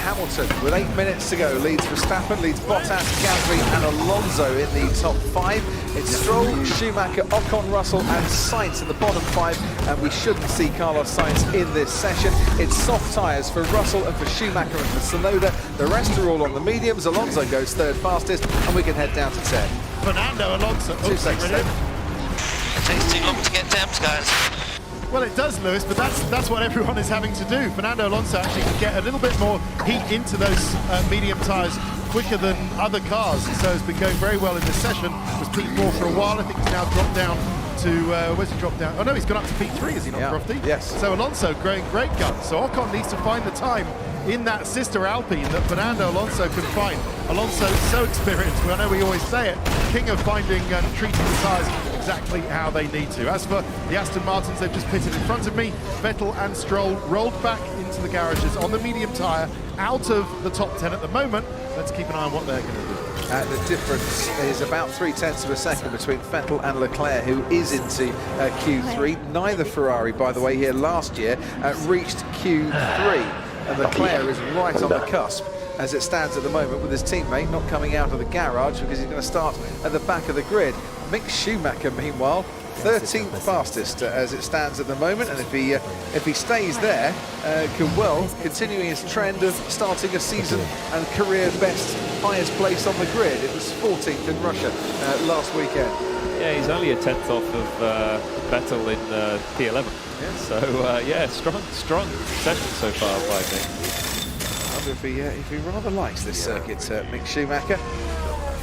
Hamilton, with 8 minutes to go, leads Verstappen, leads Bottas, Gasly and Alonso in the top 5. It's Stroll, Schumacher, Ocon, Russell and Sainz in the bottom 5, and we shouldn't see Carlos Sainz in this session. It's soft tyres for Russell and for Schumacher and for Tsunoda. The rest are all on the mediums. Alonso goes 3rd fastest, and we can head down to 10. Fernando Alonso. 2 seconds. It takes too long to get temps, guys. Well, it does, Lewis, but that's what everyone is having to do. Fernando Alonso actually can get a little bit more heat into those medium tyres quicker than other cars, so it's been going very well in this session. Was P4 for a while. I think he's now dropped down to, where's he dropped down? Oh no, he's gone up to P3, is he not, Crofty? Yes. So Alonso growing great guns. So Ocon needs to find the time in that sister Alpine that Fernando Alonso can find. Alonso so experienced, I know we always say it, king of finding and treating the tyres exactly how they need to. As for the Aston Martins, they've just pitted in front of me. Vettel and Stroll rolled back into the garages on the medium tyre, out of the top 10 at the moment. Let's keep an eye on what they're going to do. The difference is about 0.3 of a second between Vettel and Leclerc, who is into Q3. Neither Ferrari, by the way, here last year reached Q3. And Leclerc is right on the cusp as it stands at the moment, with his teammate not coming out of the garage because he's going to start at the back of the grid. Mick Schumacher, meanwhile, 13th fastest as it stands at the moment, and if he stays there, could well continuing his trend of starting a season and career best highest place on the grid. It was 14th in Russia last weekend. Yeah, he's only a 10th off of Vettel in P11. Yeah. So yeah, strong session so far by Mick. I wonder if he rather likes this circuit, Mick Schumacher.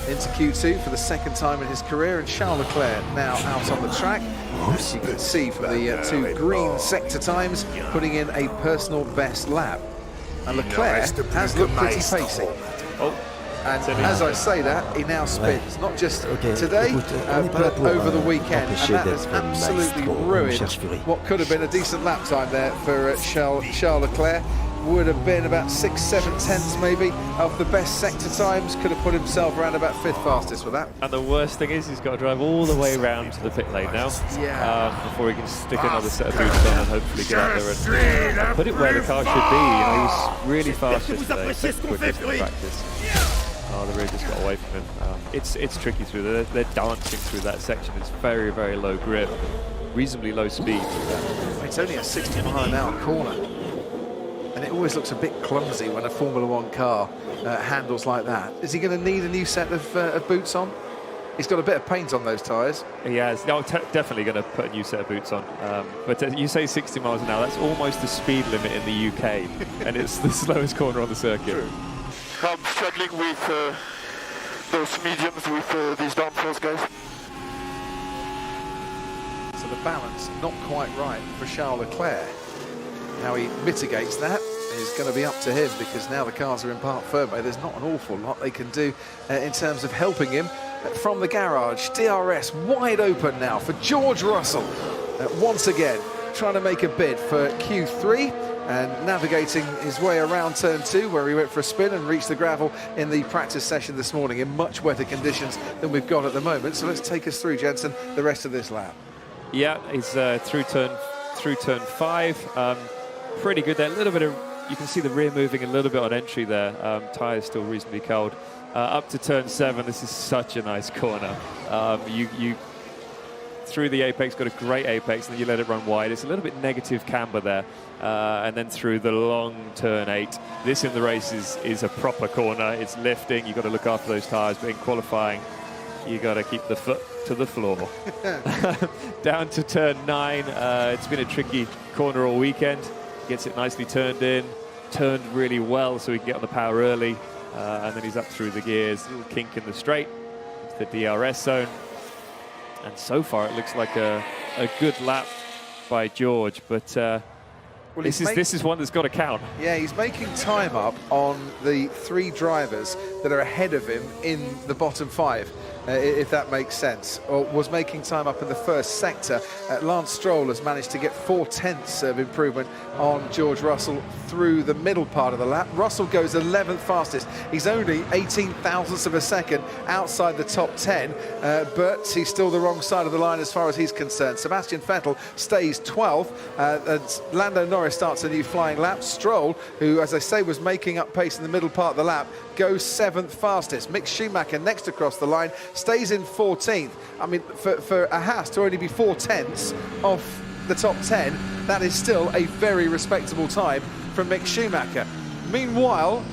Into Q2 for the 2nd time in his career, and Charles Leclerc now out on the track, as you can see from the 2 green sector times, putting in a personal best lap. And Leclerc has looked pretty pacey. Oh, And as I say that, he now spins, not just today, but over the weekend. And that has absolutely ruined what could have been a decent lap time there for Charles Leclerc. Would have been about 6-7 tenths maybe of the best sector times. Could have put himself around about 5th fastest with that. And the worst thing is he's got to drive all the way around to the pit lane now, before he can stick another set of boots on and hopefully get out there and put it where the car should be. You know, he was really fast yesterday, second quickest in practice. Oh, the rear just got away from him. It's tricky through there. They're dancing through that section. It's very, very low grip, reasonably low speed. It's only a 60-mile-an-hour corner. And it always looks a bit clumsy when a Formula One car handles like that. Is he going to need a new set of boots on? He's got a bit of paint on those tyres. He has. No, definitely going to put a new set of boots on. But you say 60 miles an hour, that's almost the speed limit in the UK. And it's the slowest corner on the circuit. True. I'm struggling with those mediums with these downforce guys. So the balance not quite right for Charles Leclerc. How he mitigates that is going to be up to him, because now the cars are in parc fermé. There's not an awful lot they can do in terms of helping him from the garage. DRS wide open now for George Russell. Once again, trying to make a bid for Q3 and navigating his way around turn 2, where he went for a spin and reached the gravel in the practice session this morning in much wetter conditions than we've got at the moment. So let's take us through, Jensen, the rest of this lap. Yeah, he's through turn 5. Pretty good there. A little bit of, you can see the rear moving a little bit on entry there. Tyres still reasonably cold. Up to turn 7, this is such a nice corner. You through the apex, got a great apex, and then you let it run wide. It's a little bit negative camber there. And then through the long turn 8. This in the race is a proper corner. It's lifting. You've got to look after those tyres. But in qualifying, you got to keep the foot to the floor. Down to turn 9. It's been a tricky corner all weekend. Gets it nicely turned in, turned really well so he can get on the power early, and then he's up through the gears. A little kink in the straight, it's the DRS zone, and so far it looks like a good lap by George, but this is one that's got to count. Yeah, he's making time up on the 3 drivers that are ahead of him in the bottom 5. If that makes sense, or was making time up in the first sector. Lance Stroll has managed to get 4 tenths of improvement on George Russell through the middle part of the lap. Russell goes 11th fastest. He's only 18 thousandths of a second outside the top 10, but he's still the wrong side of the line as far as he's concerned. Sebastian Vettel stays 12th, and Lando Norris starts a new flying lap. Stroll, who, as I say, was making up pace in the middle part of the lap, goes 7th fastest. Mick Schumacher next across the line, stays in 14th. I mean, for a Haas to only be 4 tenths off the top 10, that is still a very respectable time from Mick Schumacher. Meanwhile,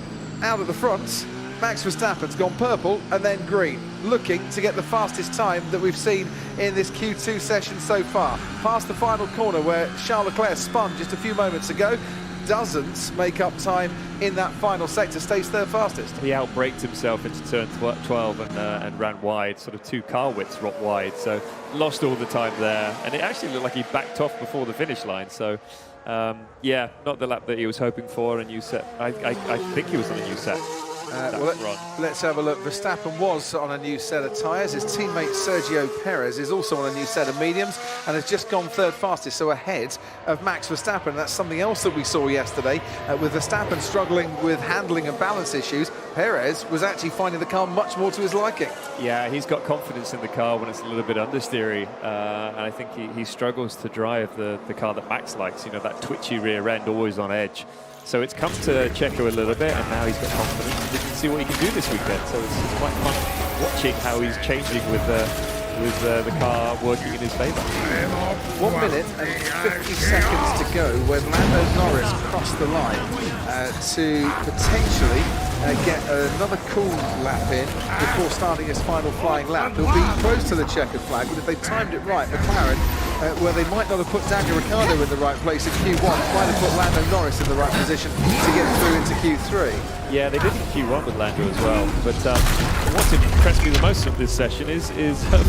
out at the front, Max Verstappen's gone purple and then green, looking to get the fastest time that we've seen in this Q2 session so far. Past the final corner where Charles Leclerc spun just a few moments ago, doesn't make up time in that final sector, stays 3rd fastest. He outbraked himself into turn 12 and ran wide, sort of 2 car widths rock wide, so lost all the time there, and it actually looked like he backed off before the finish line. So yeah, not the lap that he was hoping for. A new set. I think he was on a new set. Let's have a look. Verstappen was on a new set of tyres. His teammate Sergio Perez is also on a new set of mediums and has just gone 3rd fastest, so ahead of Max Verstappen. That's something else that we saw yesterday. With Verstappen struggling with handling and balance issues, Perez was actually finding the car much more to his liking. Yeah, he's got confidence in the car when it's a little bit understeery, and I think he struggles to drive the car that Max likes, you know, that twitchy rear end, always on edge. So it's come to Checo a little bit, and now he's got confidence. We can see what he can do this weekend. So it's quite fun watching how he's changing with the car working in his favour. 1 minute and 50 seconds to go when Lando Norris crossed the line to potentially get another cool lap in before starting his final flying lap. He'll be close to the checkered flag, but if they timed it right, McLaren, where they might not have put Daniel Ricciardo in the right place in Q1, might have put Lando Norris in the right position to get through into Q3. Yeah, they did in Q1 with Lando as well. But what's impressed me the most of this session is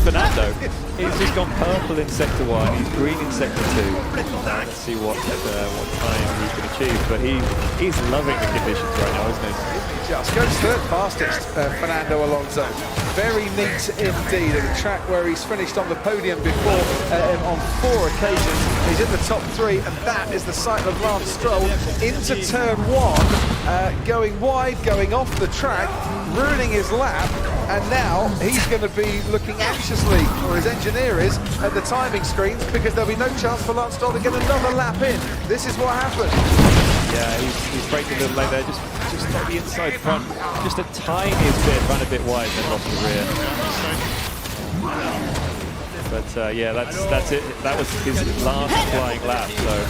Fernando. He's just gone purple in Sector 1, he's green in Sector 2. Let's see what time he can achieve. But he's loving the conditions right now, isn't he? Just goes third fastest, Fernando Alonso. Very neat indeed, at a track where he's finished on the podium before on 4 occasions. He's in the top 3, and that is the sight of Lance Stroll into turn 1, going wide, going off the track, ruining his lap, and now he's going to be looking anxiously, or his engineer is, at the timing screens, because there'll be no chance for Lance Stroll to get another lap in. This is what happened. Yeah, he's braking a little late there, just on the inside front, just a tiniest bit, ran a bit wide, then lost the rear. But yeah, that's it. That was his last flying lap, so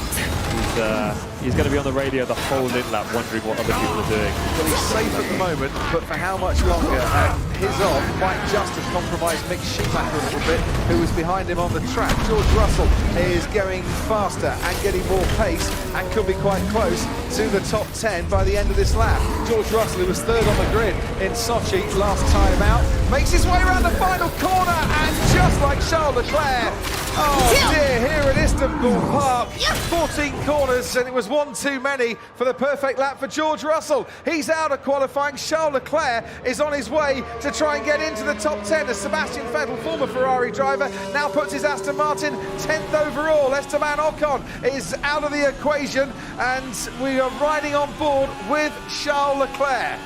he's going to be on the radio the whole in-lap wondering what other people are doing. Well, he's safe at the moment, but for how much longer? And his off might just have compromised Mick Schumacher a little bit, who was behind him on the track. George Russell is going faster and getting more pace and could be quite close to the top 10 by the end of this lap. George Russell, who was third on the grid in Sochi last time out, makes his way around the final corner, and just like Charles Leclerc, oh dear, here at Istanbul Park, 14 corners, and it was one too many for the perfect lap for George Russell. He's out of qualifying. Charles Leclerc is on his way to try and get into the top 10 as Sebastian Vettel, former Ferrari driver, now puts his Aston Martin 10th overall. Esteban Ocon is out of the equation, and we are riding on board with Charles Leclerc.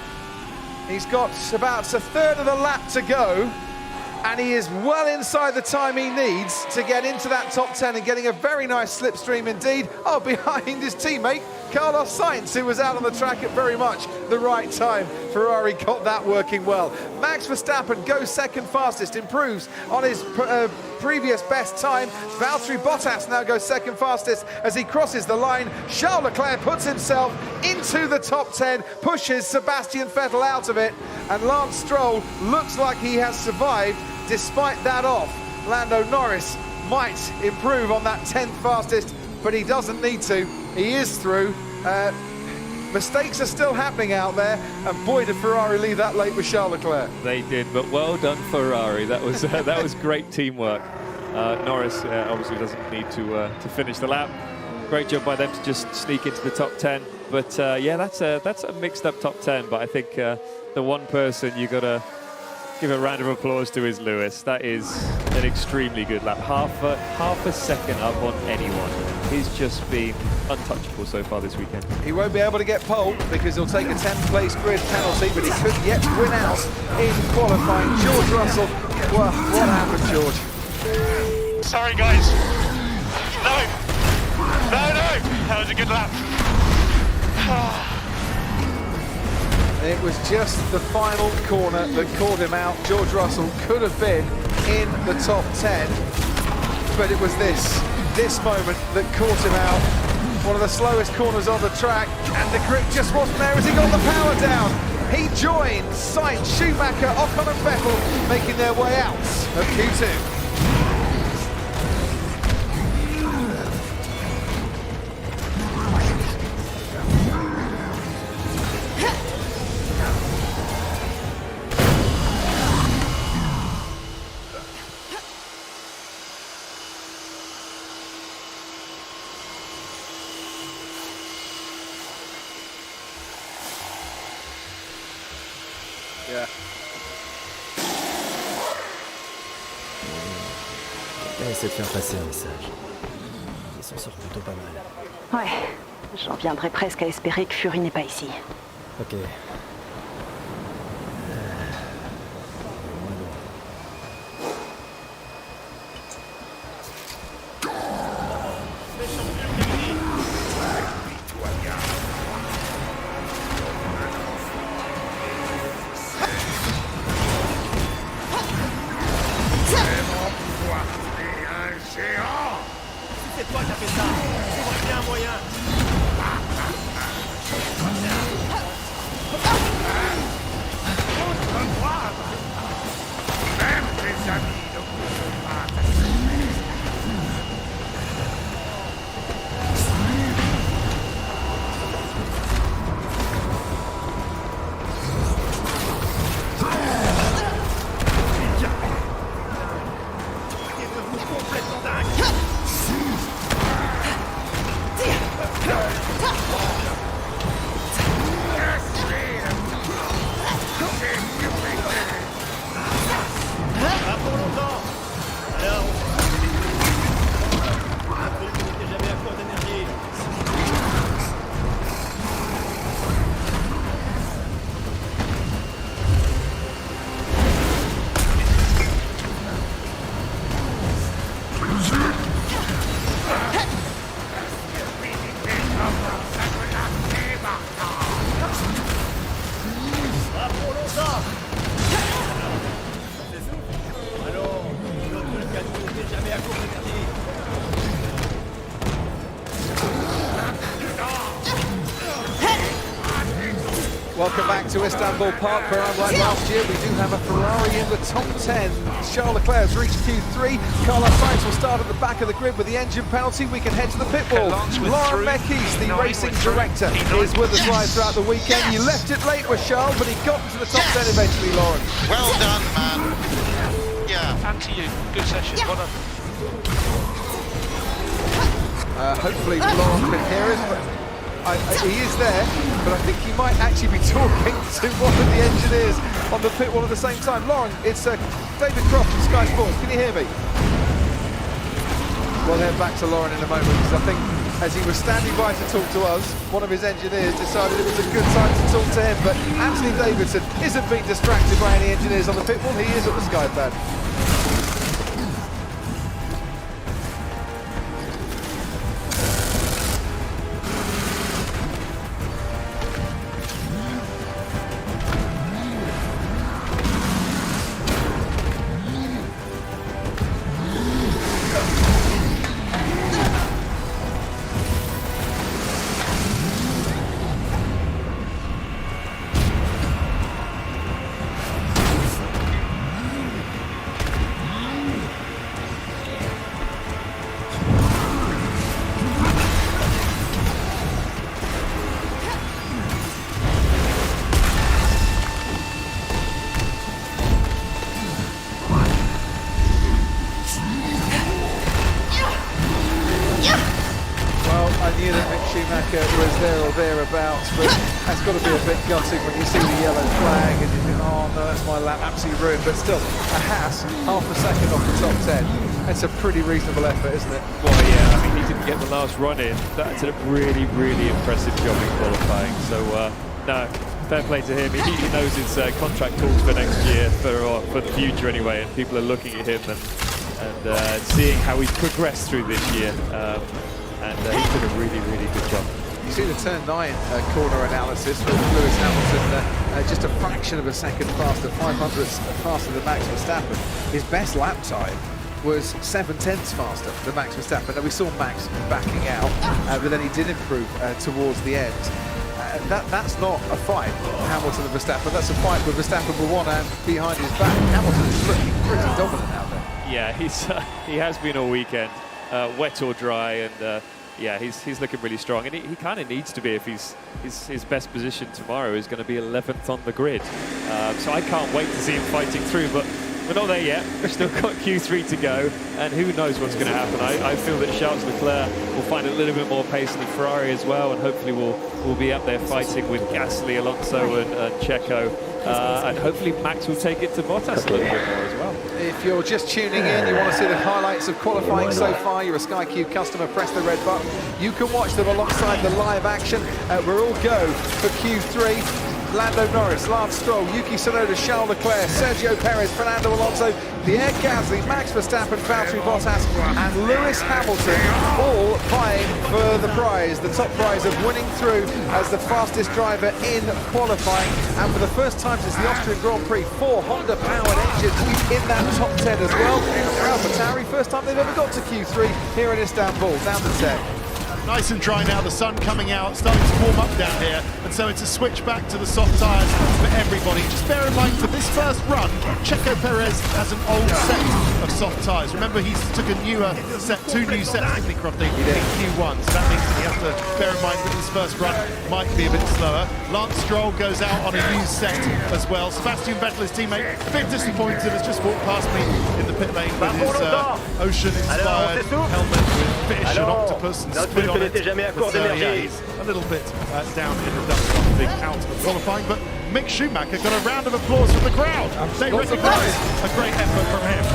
He's got about a third of the lap to go, and he is well inside the time he needs to get into that top 10 and getting a very nice slipstream indeed. Oh, behind his teammate, Carlos Sainz, who was out on the track at very much the right time. Ferrari got that working well. Max Verstappen goes second fastest, improves on his previous best time. Valtteri Bottas now goes second fastest as he crosses the line. Charles Leclerc puts himself into the top 10, pushes Sebastian Vettel out of it, and Lance Stroll looks like he has survived despite that off. Lando Norris might improve on that 10th fastest, but he doesn't need to. He is through. Mistakes are still happening out there, and boy did Ferrari leave that late with Charles Leclerc. They did, but well done Ferrari. That was great teamwork. Norris obviously doesn't need to finish the lap. Great job by them to just sneak into the top 10. But yeah, that's a mixed up top 10. But I think the one person you got to give a round of applause to is Lewis. That is an extremely good lap. Half a second up on anyone. He's just been untouchable so far this weekend. He won't be able to get pole because he'll take a 10th place grid penalty, but he could yet win out in qualifying. George Russell, well, what happened, George? Sorry, guys. No. That was a good lap. It was just the final corner that called him out. George Russell could have been in the top 10, but it was this moment that caught him out. One of the slowest corners on the track, and the grip just wasn't there as he got the power down. He joined Sainz, Schumacher, Ocon and Vettel making their way out of Q2. Yeah. Essaie de faire passer un message. Il s'en sort plutôt pas mal. Ouais, j'en viendrais presque à espérer que Fury n'est pas ici. Ok. C'est toi qui as fait ça. C'est bien un moyen. Même tes amis ne pourront pas Welcome back to Istanbul Park, where unlike last year, we do have a Ferrari in the top 10. Charles Leclerc has reached Q3. Carlos Sainz will start at the back of the grid with the engine penalty. We can head to the pit wall. Lauren Mekis, the racing director, is with us live throughout the weekend. You left it late with Charles, but he got into the top 10 eventually, Lauren. Well done, man. Yeah. And to you. Good session. Well done. Hopefully Lauren can hear us, but he is there, but I think he might actually be talking to one of the engineers on the pit wall at the same time. Lauren, it's David Croft from Sky Sports. Can you hear me? We'll head back to Lauren in a moment, because I think as he was standing by to talk to us, one of his engineers decided it was a good time to talk to him, but Anthony Davidson isn't being distracted by any engineers on the pit wall. He is at the Sky pad. Was there or thereabouts, but that's got to be a bit gutting when you see the yellow flag and you think, oh no, that's my lap absolutely ruined. But still, a Haas, half a second off the top 10. That's a pretty reasonable effort, isn't it? Well, yeah, I mean, he didn't get the last run in. That's a really, really impressive job in qualifying. So, no, fair play to him. He knows his contract calls for next year, for the future anyway, and people are looking at him and seeing how he's progressed through this year. And he's done a really, really good job. You see the turn 9 corner analysis with Lewis Hamilton just a fraction of a second faster, 500ths faster than Max Verstappen. His best lap time was 7/10 faster than Max Verstappen. Now we saw Max backing out, but then he did improve towards the end. That's not a fight, Hamilton and Verstappen. That's a fight with Verstappen with one hand behind his back. Hamilton is looking pretty dominant out there. Yeah, he has been all weekend, wet or dry, and yeah, he's looking really strong, and he kind of needs to be if his best position tomorrow is going to be 11th on the grid. So I can't wait to see him fighting through, but we're not there yet. We've still got Q3 to go, and who knows what's going to happen. I feel that Charles Leclerc will find a little bit more pace in the Ferrari as well, and hopefully we'll be up there fighting with Gasly, Alonso and Checo, and hopefully Max will take it to Bottas a little bit more as well. If you're just tuning in, you want to see the highlights of qualifying so far, you're a Sky Q customer, press the red button. You can watch them alongside the live action. We're all go for Q3. Lando Norris, Lance Stroll, Yuki Tsunoda, Charles Leclerc, Sergio Perez, Fernando Alonso, Pierre Gasly, Max Verstappen, Valtteri Bottas and Lewis Hamilton, all vying for the prize, the top prize of winning through as the fastest driver in qualifying. And for the first time since the Austrian Grand Prix, 4 Honda-powered engines in that top 10 as well. AlphaTauri, first time they've ever got to Q3 here in Istanbul, down to 10. Nice and dry now, the sun coming out, starting to warm up down here, and so it's a switch back to the soft tyres for everybody. Just bear in mind, for this first run, Checo Perez has an old set of soft tyres. Remember, he took a newer set, 2 new sets, didn't he, Crofty, in Q1, so that means that you have to bear in mind that this first run might be a bit slower. Lance Stroll goes out on a used set as well. Sebastian Vettel, his teammate, a bit disappointed, has just walked past me in the pit lane with his ocean-inspired helmet with fish and octopus and squid on it. But, yeah, he's a little bit down in the dust after being out of qualifying, but Mick Schumacher got a round of applause from the crowd. They recognise a great effort from him.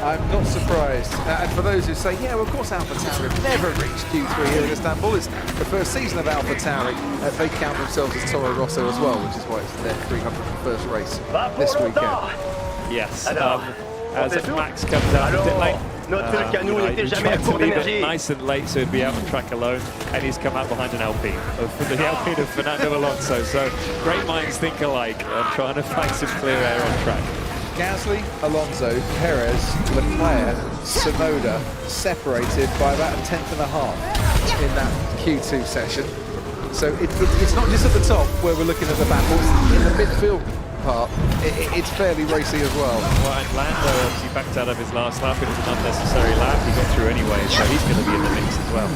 I'm not surprised. And for those who say, yeah, well, of course AlphaTauri have never reached Q3 here in Istanbul. It's the first season of AlphaTauri. They count themselves as Toro Rosso as well, which is why it's their 301st race this weekend. Yes, as Max comes out of the pit lane. He tried to leave it nice and late so he'd be out on track alone, and he's come out behind an Alpine, the Alpine of Fernando Alonso. So great minds think alike, trying to find some clear air on track. Gasly, Alonso, Perez, Leclerc, Tsunoda separated by about a 10th and a half in that Q2 session. So it's not just at the top where we're looking at the battles. In the midfield part, it's fairly racy as well. Well, and Lando obviously backed out of his last lap. It was an unnecessary lap. He got through anyway, so he's going to be in the mix as well.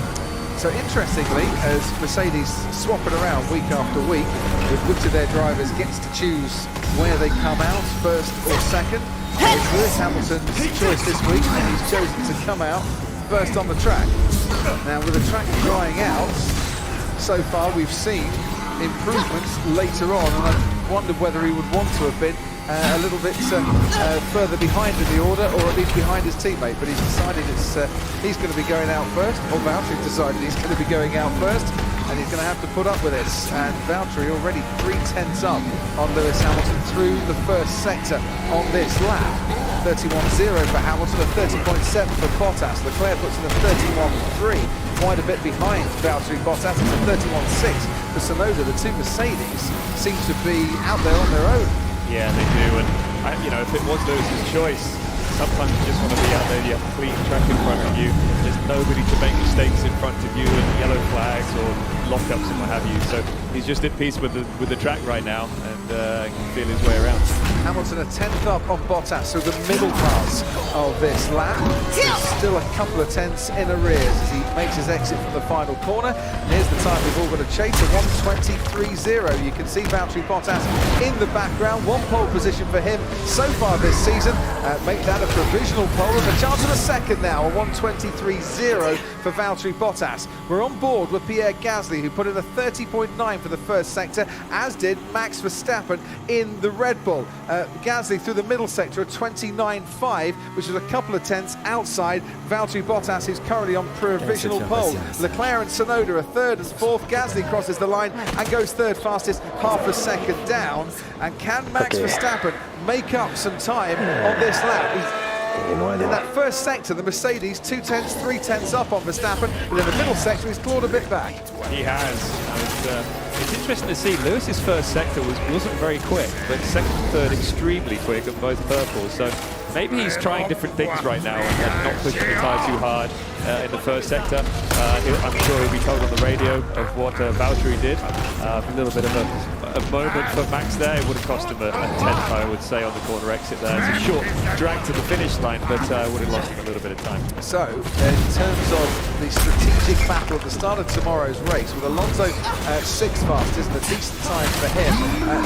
So interestingly, as Mercedes swap it around week after week, with which of their drivers gets to choose where they come out, first or second, it's Lewis Hamilton's choice this week, and he's chosen to come out first on the track. Now, with the track drying out, so far we've seen improvements later on, and I wondered whether he would want to have been a little bit further behind in the order, or at least behind his teammate, but he's decided he's going to be going out first, or Valtteri decided he's going to be going out first, and he's going to have to put up with it. And Valtteri already 3/10 up on Lewis Hamilton through the first sector on this lap. 31.0 for Hamilton, a 30.7 for Bottas. Leclerc puts in a 31.3, quite a bit behind Valtteri Bottas. It's a 31.6 for Tsunoda. The two Mercedes seem to be out there on their own. Yeah, they do, and you know, if it was Lewis's choice, sometimes you just want to be out there, you have a clean track in front of you, there's nobody to make mistakes in front of you, and yellow flags or lockups and what have you. So he's just at peace with the track right now, and can feel his way around. Hamilton a 10th up on Bottas through the middle parts of this lap. There's still a couple of tenths in arrears as he makes his exit from the final corner. And here's the time we've all got to chase, a 1:23.0. You can see Valtteri Bottas in the background. One pole position for him so far this season. Make that a provisional pole, and a chance of a second now, a 1:23.0 for Valtteri Bottas. We're on board with Pierre Gasly, who put in a 30.9 for the first sector, as did Max Verstappen in the Red Bull. Gasly through the middle sector, a 29.5, which is a couple of tenths outside Valtteri Bottas, who's currently on provisional pole. Leclerc and Tsunoda are third and fourth. Gasly crosses the line and goes third fastest, half a second down. And can Max Verstappen make up some time on this lap? In that first sector, the Mercedes 2 tenths, 3 tenths up on Verstappen, but in the middle sector, he's clawed a bit back. He has. It's interesting to see. Lewis's first sector wasn't very quick, but second and third extremely quick on both purples. So maybe he's trying different things right now and not pushing the tyre too hard in the first sector. I'm sure he'll be told on the radio of what Valtteri did. A little bit of a moment for Max there. It would have cost him a tenth, I would say, on the corner exit there. It's a short drag to the finish line, but would have lost him a little bit of time. So, in terms of the strategic battle at the start of tomorrow's race, with Alonso 6th fastest and a decent time for him,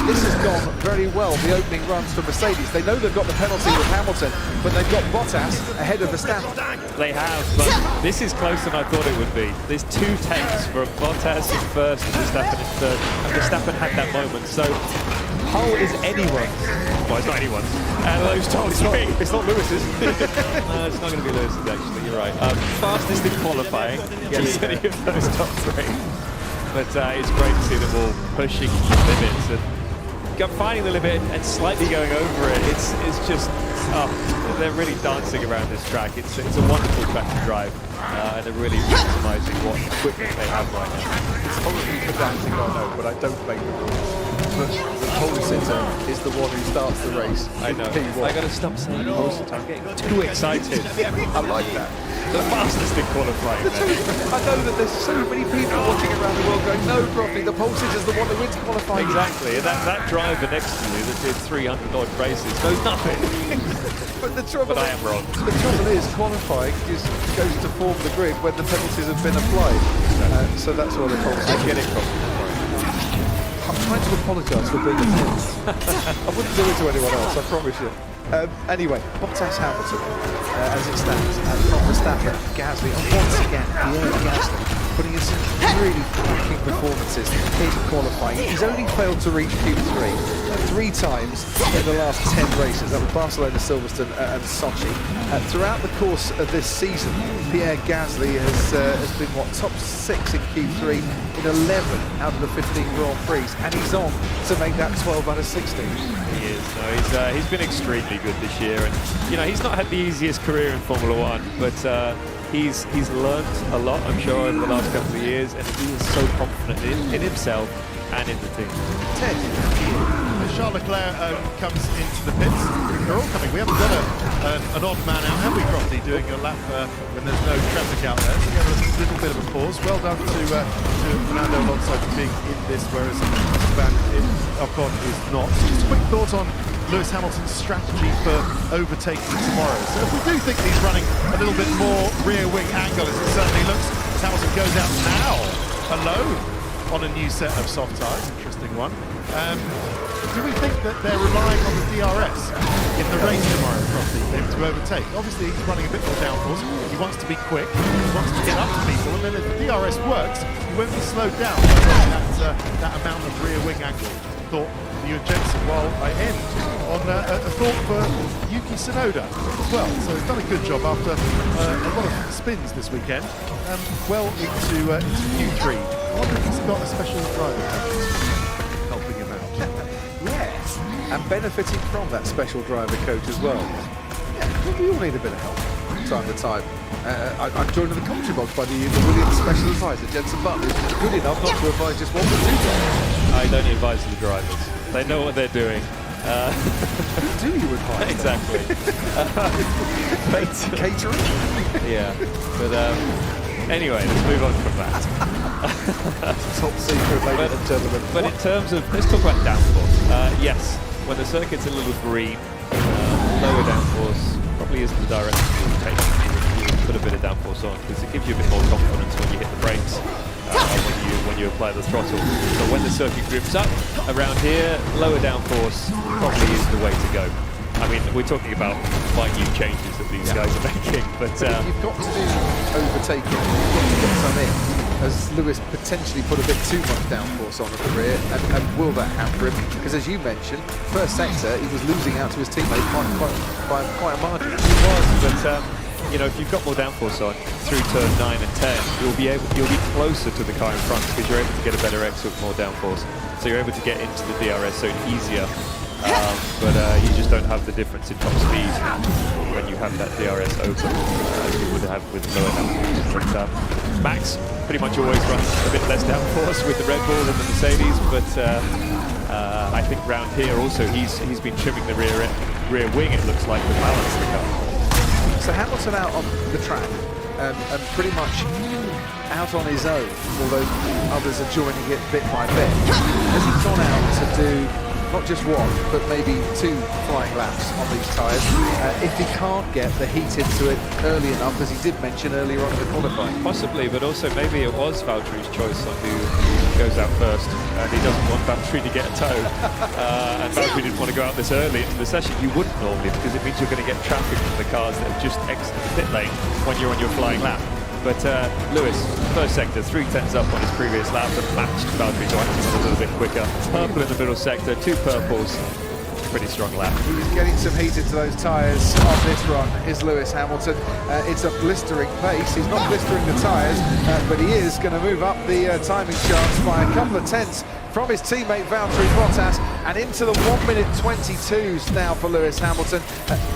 this has gone very well, the opening runs for Mercedes. They know they've got the penalty with Hamilton, but they've got Bottas ahead of Verstappen. They have, but this is closer than I thought it would be. There's 2 tenths from Bottas in first and Verstappen in third, and Verstappen had that moment. So, pole is anyone's. Well, it's not anyone's. It's not Lewis's. No, it's not going to be Lewis's, actually. You're right. Fastest in qualifying. Gets any of those top 3. But it's great to see them all pushing limits and finding the limit and slightly going over it. It's just, they're really dancing around this track. It's a wonderful track to drive, and they're really maximising what equipment they have right now. It's probably for dancing, I know, but I don't make the rules. The pole sitter is the one who starts the race. I know. I got to stop saying pole sitter. I'm getting too excited. I like that. The fastest in qualifying. I know that there's so many people watching around the world going, no, Brofty, the pole sitter's the one that wins qualifying. Exactly. And that driver next to you that did 300 odd races knows nothing. But I am wrong. The trouble is, qualifying goes to form the grid when the penalties have been applied. So that's why the pole sitter. I get it from I'm trying to apologise for being a tense. I wouldn't do it to anyone else, I promise you. Anyway, Bottas Hamilton, as it stands, from Verstappen, Gasly, and once again, Pierre Gasly, putting in some really cracking performances in qualifying. He's only failed to reach Q3 3 times in the last 10 races. That was Barcelona, Silverstone, and Sochi. Throughout the course of this season, Pierre Gasly has been, top 6 in Q3 in 11 out of the 15 Grand Prix, and he's on to make that 12 out of 16. He is. No, he's been extremely good this year, and he's not had the easiest career in Formula One, but he's learnt a lot, I'm sure, over the last couple of years, and he is so confident in himself and in the team. Ted has Charles Leclerc comes into the pits. They're all coming. We haven't got an odd man out, have we, Crofty, doing a lap when there's no traffic out there. So we have a little bit of a pause. Well done to Fernando Alonso for being in this, whereas Esteban Ocon is not. Just a quick thought on Lewis Hamilton's strategy for overtaking tomorrow. So if we do think he's running a little bit more rear wing angle, as it certainly looks, as Hamilton goes out now alone on a new set of soft tyres. Interesting one. Do we think that they're relying on the DRS in the race tomorrow, Crofty, to overtake? Obviously, he's running a bit more downforce. He wants to be quick. He wants to get up to people. And then if the DRS works, he won't be slowed down by that amount of rear wing angle. Thought you and Jensen, while I end on a thought for Yuki Tsunoda as well. So he's done a good job after a lot of spins this weekend. Well into Q3. I wonder if he's got a special driver helping him out. Yes, and benefiting from that special driver coach as well. Yeah, we all need a bit of help from time to time. I'm joined in the commentary box by the Williams special advisor, Jensen Butler, who's good enough not to advise just one but two drivers. I don't advise the drivers. They know what they're doing. Who do you advise? Exactly. Catering? Yeah, but anyway, let's move on from that. Top secret, ladies and gentlemen. But in terms of, let's talk about downforce. Yes, when the circuit's a little green, lower downforce probably isn't the direction you would take. You would put a bit of downforce on because it gives you a bit more confidence when you hit the brakes. When you apply the throttle. So when the circuit grips up around here, lower downforce probably is the way to go. I mean, we're talking about minute changes that these guys are making, but you've got to do overtaking. You've got to get some in. As Lewis potentially put a bit too much downforce on at the rear, and will that hamper him? Because as you mentioned, first sector he was losing out to his teammate by quite a margin. He was, but you know, if you've got more downforce on through turn 9 and 10, you'll be closer to the car in front because you're able to get a better exit with more downforce. So you're able to get into the DRS zone easier, but you just don't have the difference in top speed when you have that DRS open as you would have with lower downforce. But, Max pretty much always runs a bit less downforce with the Red Bull than the Mercedes, but I think round here also he's been trimming the rear wing, it looks like, to balance the car. So Hamilton out on the track and pretty much out on his own, although others are joining it bit by bit. Has he gone out to do not just one, but maybe two flying laps on these tyres if he can't get the heat into it early enough, as he did mention earlier on in the qualifying? Possibly, but also maybe it was Valtteri's choice on who goes out first, and he doesn't want Valtteri to get a tow. And Valtteri didn't want to go out this early into the session. You wouldn't normally, because it means you're going to get traffic from the cars that have just exited the pit lane when you're on your flying lap. But Lewis, first sector, 3/10s up on his previous lap and matched Valtteri to actually a little bit quicker. Purple in the middle sector, 2 purples. Pretty strong lap. He's getting some heat into those tyres on this run, is Lewis Hamilton. It's a blistering pace. He's not blistering the tyres, but he is going to move up the timing charts by a couple of tenths from his teammate Valtteri Bottas, and into the 1:22s now for Lewis Hamilton.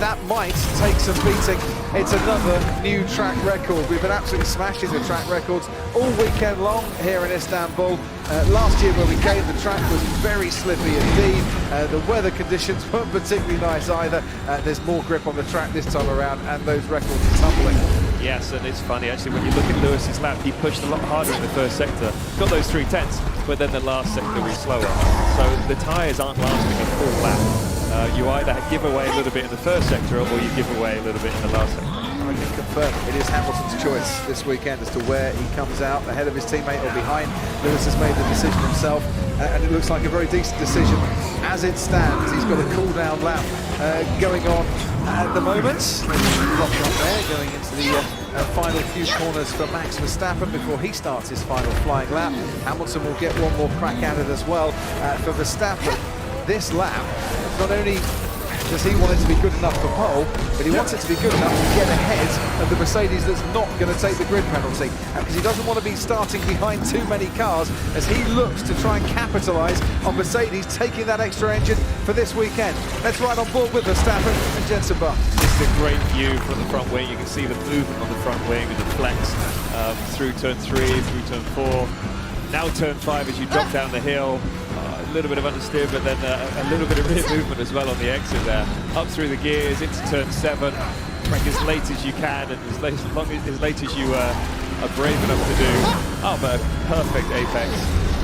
That might take some beating. It's another new track record. We've been absolutely smashing the track records all weekend long here in Istanbul. Last year when we came, the track was very slippy indeed. The weather conditions weren't particularly nice either. There's more grip on the track this time around, and those records are tumbling. Yes, and it's funny actually when you look at Lewis's lap, he pushed a lot harder in the first sector, got those 3/10s, but then the last sector was slower. So the tyres aren't lasting a full lap. You either give away a little bit in the first sector, or you give away a little bit in the last sector. I can confirm it is Hamilton's choice this weekend as to where he comes out, ahead of his teammate or behind. Lewis has made the decision himself, and it looks like a very decent decision as it stands. He's got a cool-down lap going on at the moment. Lock on there, going into the final few corners for Max Verstappen before he starts his final flying lap. Hamilton will get one more crack at it as well. For Verstappen, this lap, not only does he want it to be good enough for pole, but he wants it to be good enough to get ahead of the Mercedes that's not going to take the grid penalty, because he doesn't want to be starting behind too many cars as he looks to try and capitalise on Mercedes taking that extra engine for this weekend. Let's ride on board with Verstappen and Jensen Button. It's a great view from the front wing. You can see the movement on the front wing and the flex through turn 3, through turn 4. Now turn 5 as you drop down the hill. little bit of understeer, but then a little bit of rear movement as well on the exit there. Up through the gears, into turn 7. Crank as late as you can and as late as you are brave enough to do. Oh, but a perfect apex.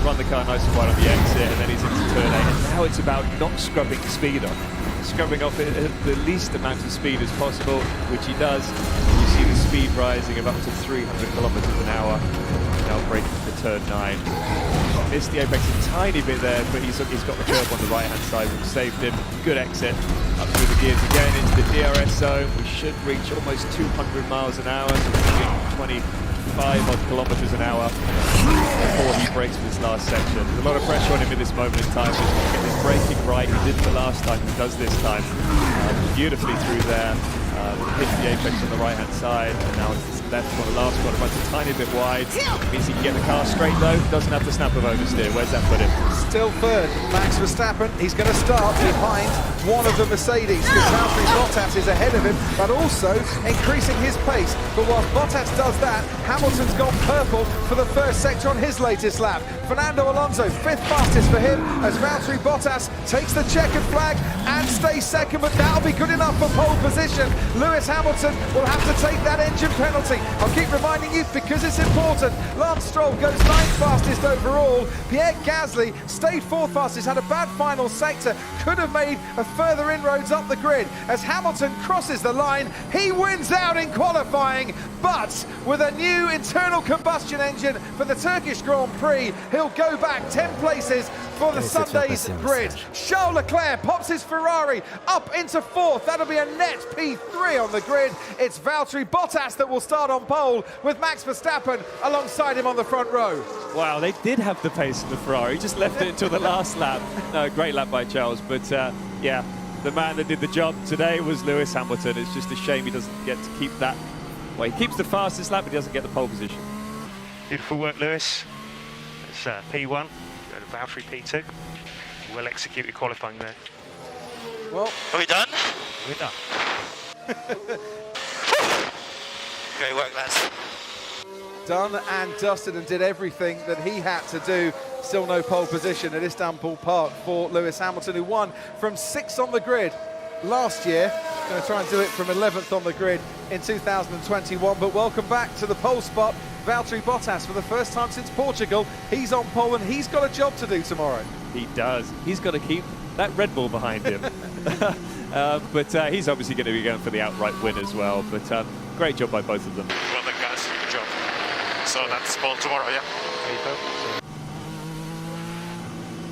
Run the car nice and wide on the exit, and then he's into turn 8. And now it's about not scrubbing speed off. Scrubbing off at the least amount of speed as possible, which he does. You see the speed rising of up to 300 kilometers an hour. Now braking for turn 9. Missed the apex a tiny bit there, but he's got the curb on the right-hand side, which saved him. Good exit. Up through the gears again into the DRS zone. We should reach almost 200 miles an hour, so 25 odd kilometers an hour before he brakes for this last section. There's a lot of pressure on him in this moment in time. Just to get his braking right. He did the last time, he does this time. Beautifully through there. Hit the apex on the right-hand side, and now it's this left one, the last one, runs a tiny bit wide. Means he can get the car straight though, doesn't have to snap of oversteer. Where's that put him? Still third, Max Verstappen. He's going to start behind one of the Mercedes, because Valtteri Bottas is ahead of him, but also increasing his pace. But while Bottas does that, Hamilton's gone purple for the first sector on his latest lap. Fernando Alonso, 5th fastest for him, as Valtteri Bottas takes the checkered flag and stays second, but that'll be good enough for pole position. Lewis Hamilton will have to take that engine penalty. I'll keep reminding you because it's important. Lance Stroll goes 9th fastest overall. Pierre Gasly stayed 4th fastest, had a bad final sector, could have made a further inroads up the grid. As Hamilton crosses the line, he wins out in qualifying, but with a new internal combustion engine for the Turkish Grand Prix, he'll go back 10 places for the Sunday's grid. Charles Leclerc pops his Ferrari up into 4th. That'll be a net P3 on the grid. It's Valtteri Bottas that will start on pole with Max Verstappen alongside him on the front row. Wow, they did have the pace in the Ferrari. Just left it until the last lap. No, great lap by Charles, but yeah, the man that did the job today was Lewis Hamilton. It's just a shame he doesn't get to keep that. Well, he keeps the fastest lap, but he doesn't get the pole position. Beautiful work, Lewis. It's P1, go to Valtteri P2. Well executed qualifying there. Well, are we done? We're done. Great work, lads. Done and dusted, and did everything that he had to do. Still no pole position at Istanbul Park for Lewis Hamilton, who won from 6th on the grid last year. Going to try and do it from 11th on the grid in 2021. But welcome back to the pole spot, Valtteri Bottas, for the first time since Portugal. He's on pole and he's got a job to do tomorrow. He does. He's got to keep that Red Bull behind him. But he's obviously going to be going for the outright win as well. But great job by both of them. Well done, guys. Good job. So that's pole tomorrow, yeah?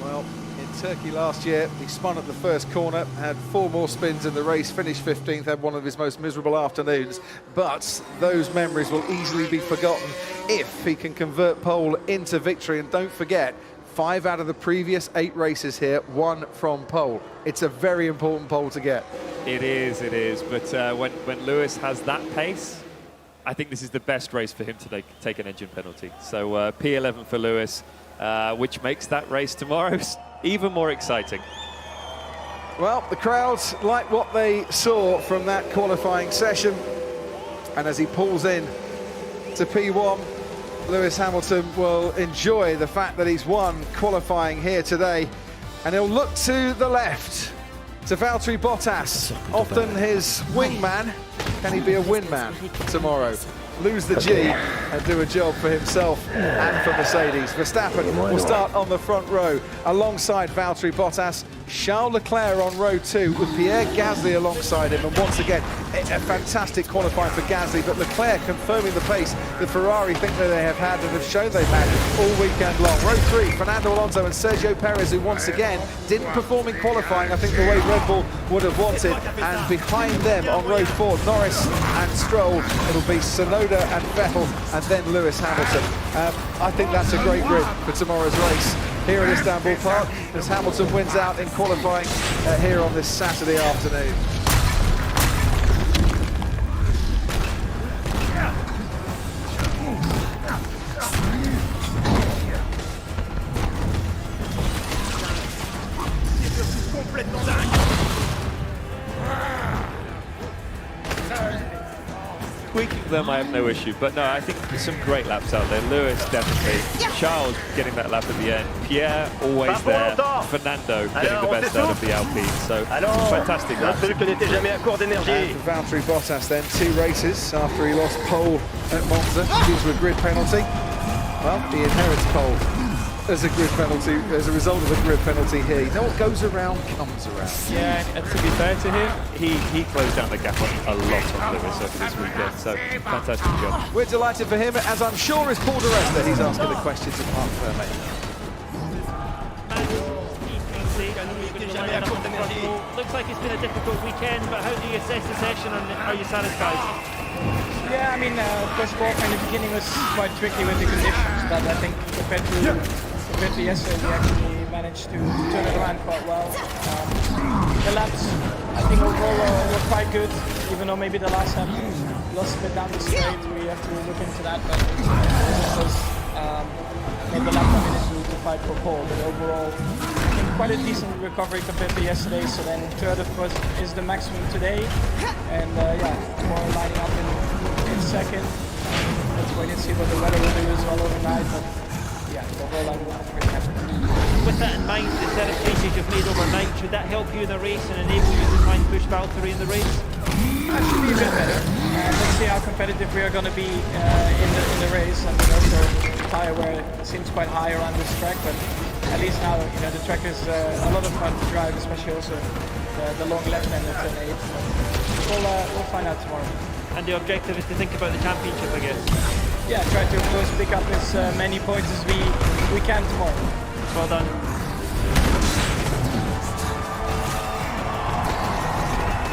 Well, in Turkey last year, he spun at the first corner, had 4 more spins in the race, finished 15th, had one of his most miserable afternoons. But those memories will easily be forgotten if he can convert pole into victory. And don't forget, 5 out of the previous 8 races here, 1 from pole. It's a very important pole to get. It is. But when Lewis has that pace, I think this is the best race for him to take an engine penalty. So P11 for Lewis, which makes that race tomorrow even more exciting. Well, the crowds like what they saw from that qualifying session. And as he pulls in to P1, Lewis Hamilton will enjoy the fact that he's won qualifying here today. And he'll look to the left, to Valtteri Bottas, often his wingman. Can he be a wingman tomorrow? Lose the G and do a job for himself and for Mercedes. Verstappen will start on the front row alongside Valtteri Bottas. Charles Leclerc on row 2 with Pierre Gasly alongside him. And once again, a fantastic qualifying for Gasly, but Leclerc confirming the pace that Ferrari think that they have had and have shown they've had all weekend long. Row 3, Fernando Alonso and Sergio Perez, who once again didn't perform in qualifying, I think the way Red Bull would have wanted. And behind them on row 4, Norris and Stroll. It'll be Tsunoda and Vettel, and then Lewis Hamilton. I think that's a great grid for tomorrow's race here at Istanbul Park, as Hamilton wins out in qualifying here on this Saturday afternoon. Tweaking of them, I have no issue. But no, I think there's some great laps out there. Lewis, definitely. Charles getting that lap at the end. Pierre, always there. Fernando getting the best out of the Alpine. So, fantastic laps. And for Valtteri Bottas then, 2 races after he lost pole at Monza due to a grid penalty. Well, he inherits pole as a grid penalty, as a result of a grid penalty here. You know what goes around comes around. Yeah, and to be fair to him, he closed down the gap a lot on Lewis over this weekend, so fantastic job. We're delighted for him, as I'm sure is Paul di Resta. He's asking the questions of Mark Vermeulen. Looks like it's been a difficult weekend, but how do you assess the session and are you satisfied? Yeah, I mean, first qualifying in the beginning was quite tricky with the conditions, but I think compared to yesterday, we actually managed to turn it around quite well. The laps, I think overall were quite good, even though maybe the last lap lost a bit down the straight. We have to look into that, but maybe the lap coming into the fight for pole, but overall, I think quite a decent recovery compared to yesterday. So then third, of course, is the maximum today, and yeah, more lining up in second. Let's wait and see what the weather will do as well overnight, but yeah, overall I'm pretty happy. With that in mind, the set of changes you've made overnight, should that help you in the race and enable you to try and push Valtteri in the race? That should be a bit better. Let's see how competitive we are going to be in the race. I mean, also tire wear seems quite high around this track, but at least now the track is a lot of fun to drive, especially also the long left hand at turn 8. We'll find out tomorrow. And the objective is to think about the championship, I guess. Yeah, try to of course pick up as many points as we can tomorrow. Well done.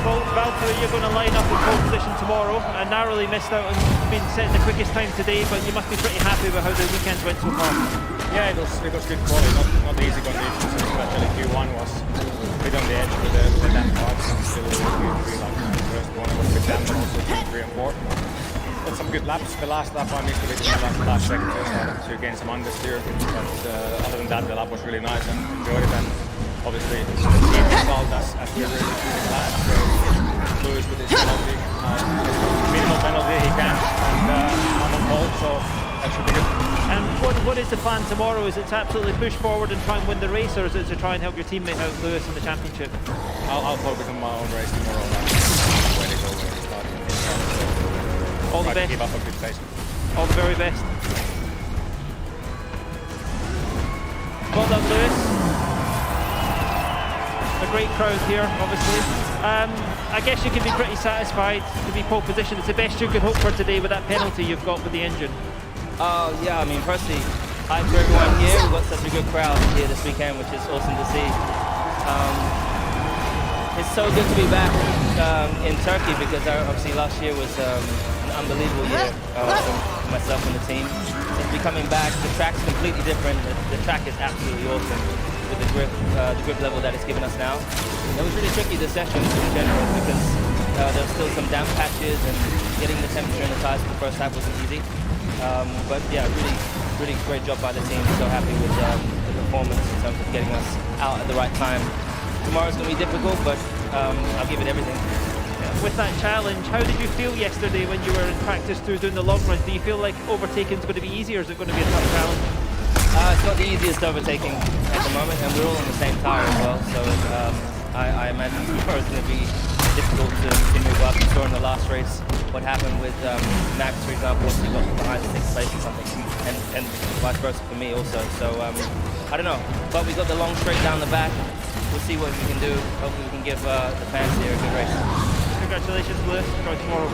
Well, Valtteri, you're going to line up in pole position tomorrow and narrowly missed out on being set the quickest time today, but you must be pretty happy with how the weekend went so far. Yeah, it was good quality, not easy conditions, especially Q1 was a bit on the edge with the damp parts, and still Q3 like the first one was a bit damp, but also Q3 and 4. But some good laps. The last lap I missed a bit in the last second, so I started to gain some understeer, but other than that the lap was really nice and enjoyed it, and obviously the team result as we really did last, so Lewis with his penalty, minimal penalty he can, and I'm on pole, so that should be good. And what is the plan tomorrow? Is it to absolutely push forward and try and win the race, or is it to try and help your teammate out Lewis in the championship? I'll focus on my own race tomorrow. I'm ready to start in front, so all the best. Keep up a good pace. All the very best. Well done, Lewis. A great crowd here, obviously. I guess you can be pretty satisfied to be pole position. It's the best you could hope for today with that penalty you've got with the engine. Yeah, I mean, firstly, hi to everyone here. We've got such a good crowd here this weekend, which is awesome to see. It's so good to be back in Turkey because obviously last year was an unbelievable year for myself and the team. So to be coming back, the track's completely different. The track is absolutely awesome with the grip level that it's given us now. It was really tricky this session in general because there were still some damp patches and getting the temperature in the tires for the first lap wasn't easy. But yeah, really great job by the team. So happy with the performance in terms of getting us out at the right time. Tomorrow's going to be difficult, but I'll give it everything. With that challenge, how did you feel yesterday when you were in practice through doing the long runs? Do you feel like overtaking is going to be easy, or is it going to be a tough challenge? It's not the easiest overtaking at the moment, and we're all on the same tyre as well. So I imagine tomorrow is going to be difficult to move up. You saw in the last race what happened with Max, for example, once he got behind the 6th place or something, and vice versa for me also. So I don't know, but we got the long straight down the back. We'll see what we can do. Hopefully we can give the fans here a good race. Congratulations, Lewis. Enjoy tomorrow.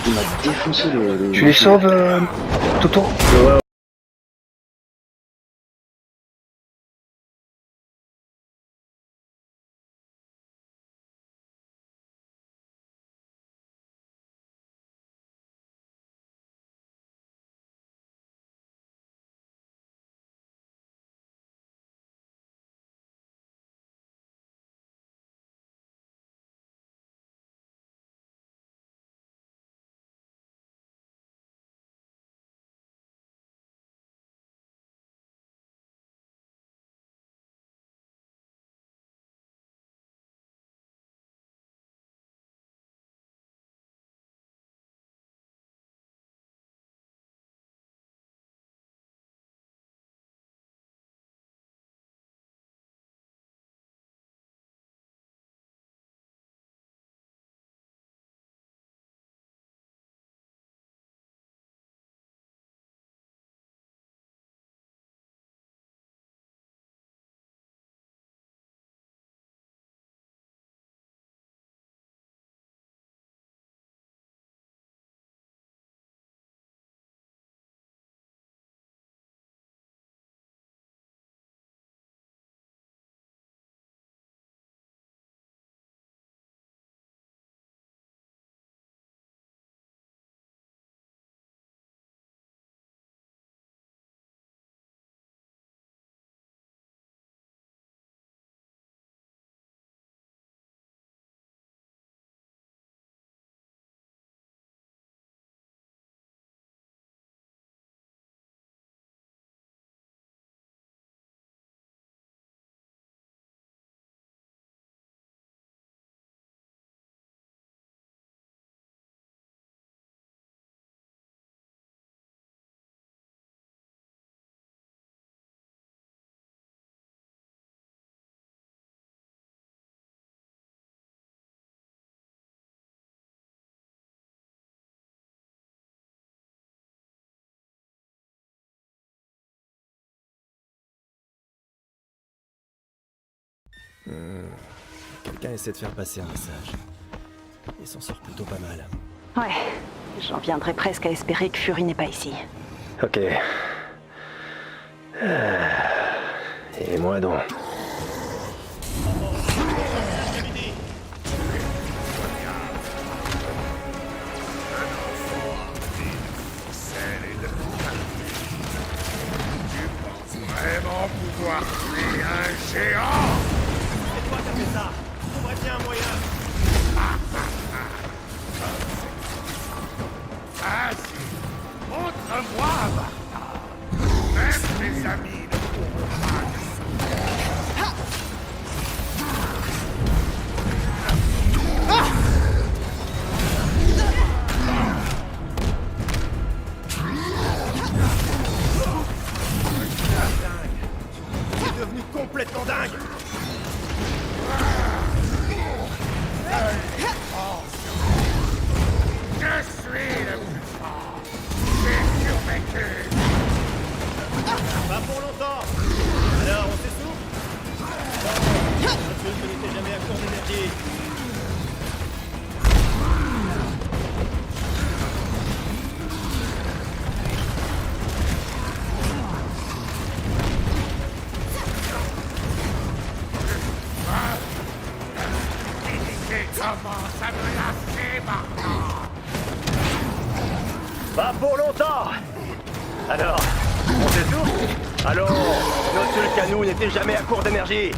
Il m'a défoncé le... Tu les sauves, Toto? Ouais. Quelqu'un essaie de faire passer un message. Il s'en sort plutôt pas mal. Ouais, j'en viendrais presque à espérer que Fury n'est pas ici. Ok. Et moi donc. Vraiment pouvoir tuer un géant? C'est toi qui as fait ça. Je trouverais bien un moyen. Vas-y, montre-moi, bâtard. Même mes amis ne pourront pas. C'est devenu complètement dingue. Je suis le plus fort. J'ai survécu. Pas pour longtemps. Alors, on s'essouffle? Un truc qui n'était jamais à court d'énergie. Commence à me lasser maintenant. Pas pour longtemps. Alors, on s'essouffle? Alors, notre seul canou n'était jamais à court d'énergie.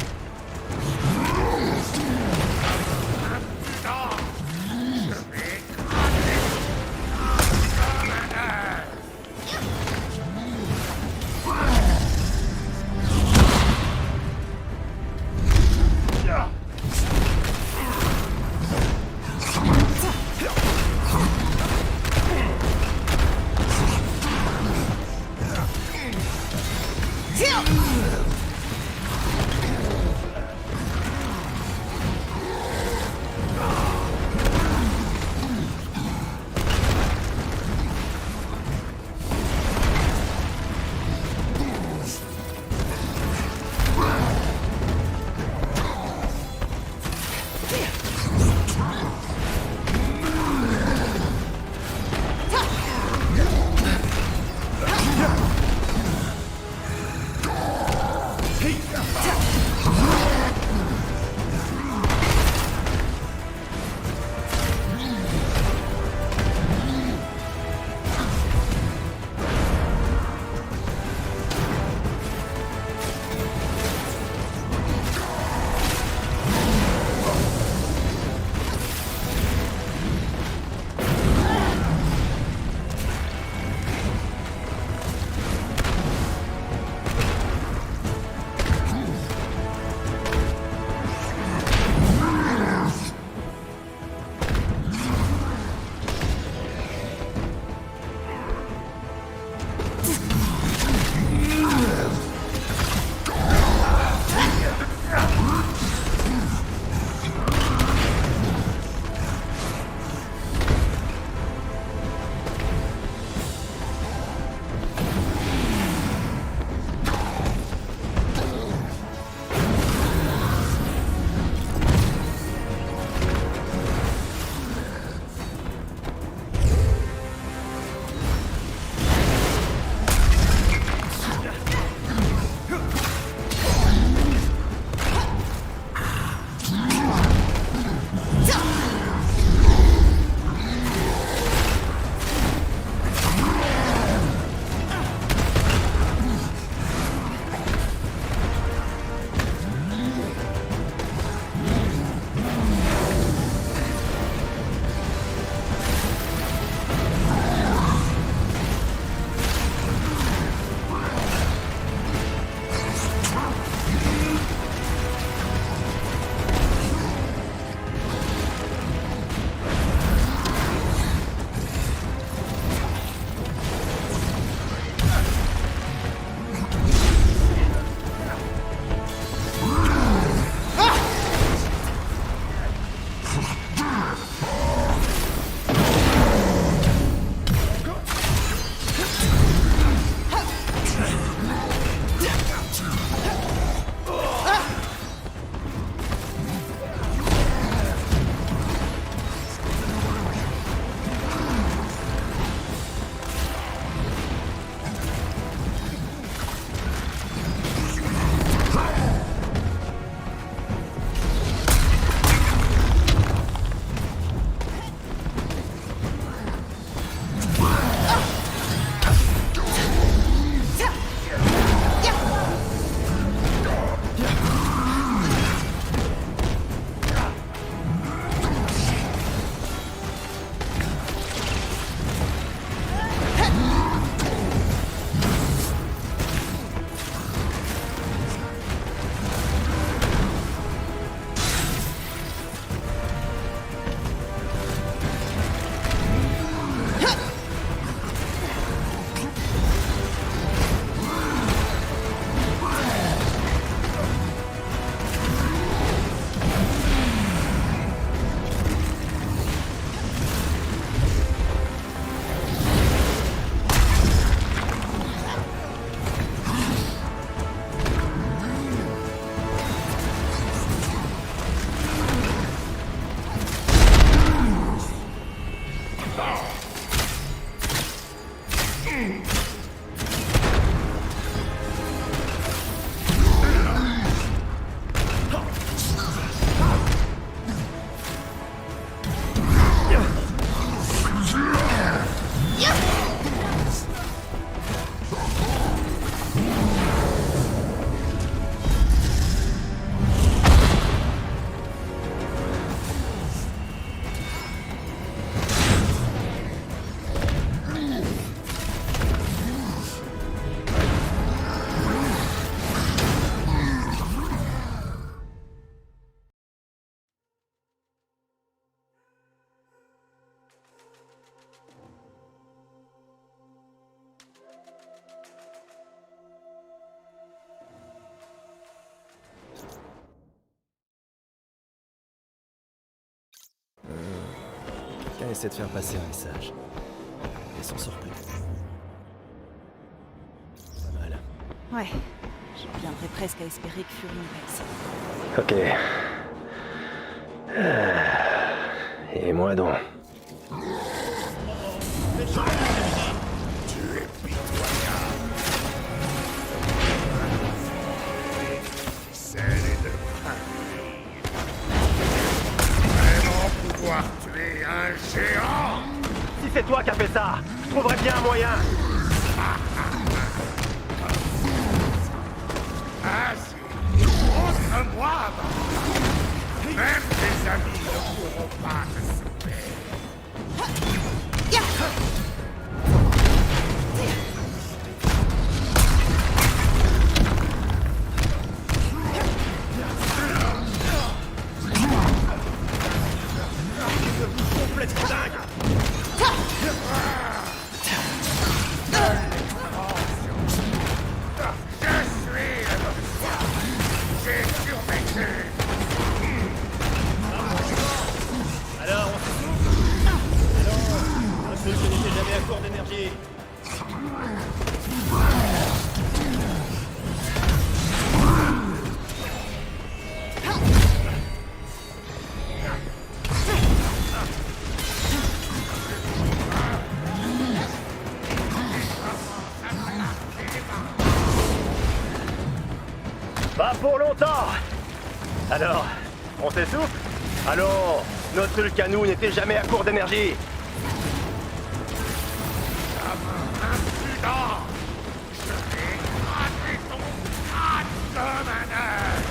Quelqu'un essaie de faire passer un message. Et s'en sort plus. Pas mal. Ouais, j'en viendrais presque à espérer que Fury passe. Ok. Et moi donc. Tu es pitoyable. Ficelle et de vraiment pouvoir tuer un géant. Si c'est toi qui as fait ça, je trouverais bien un moyen. Ah si, montre-moi. Même tes amis ne pourront pas te sauver. Complètement dingue. J'ai survécu. Alors, on s'essouffle. Alors, un truc qui n'était jamais à court d'énergie. Pas pour longtemps. Alors, on s'essouffle? Allons, notre truc à nous n'était jamais à court d'énergie. Impudent. Je vais gratter ton crâne comme un œuf.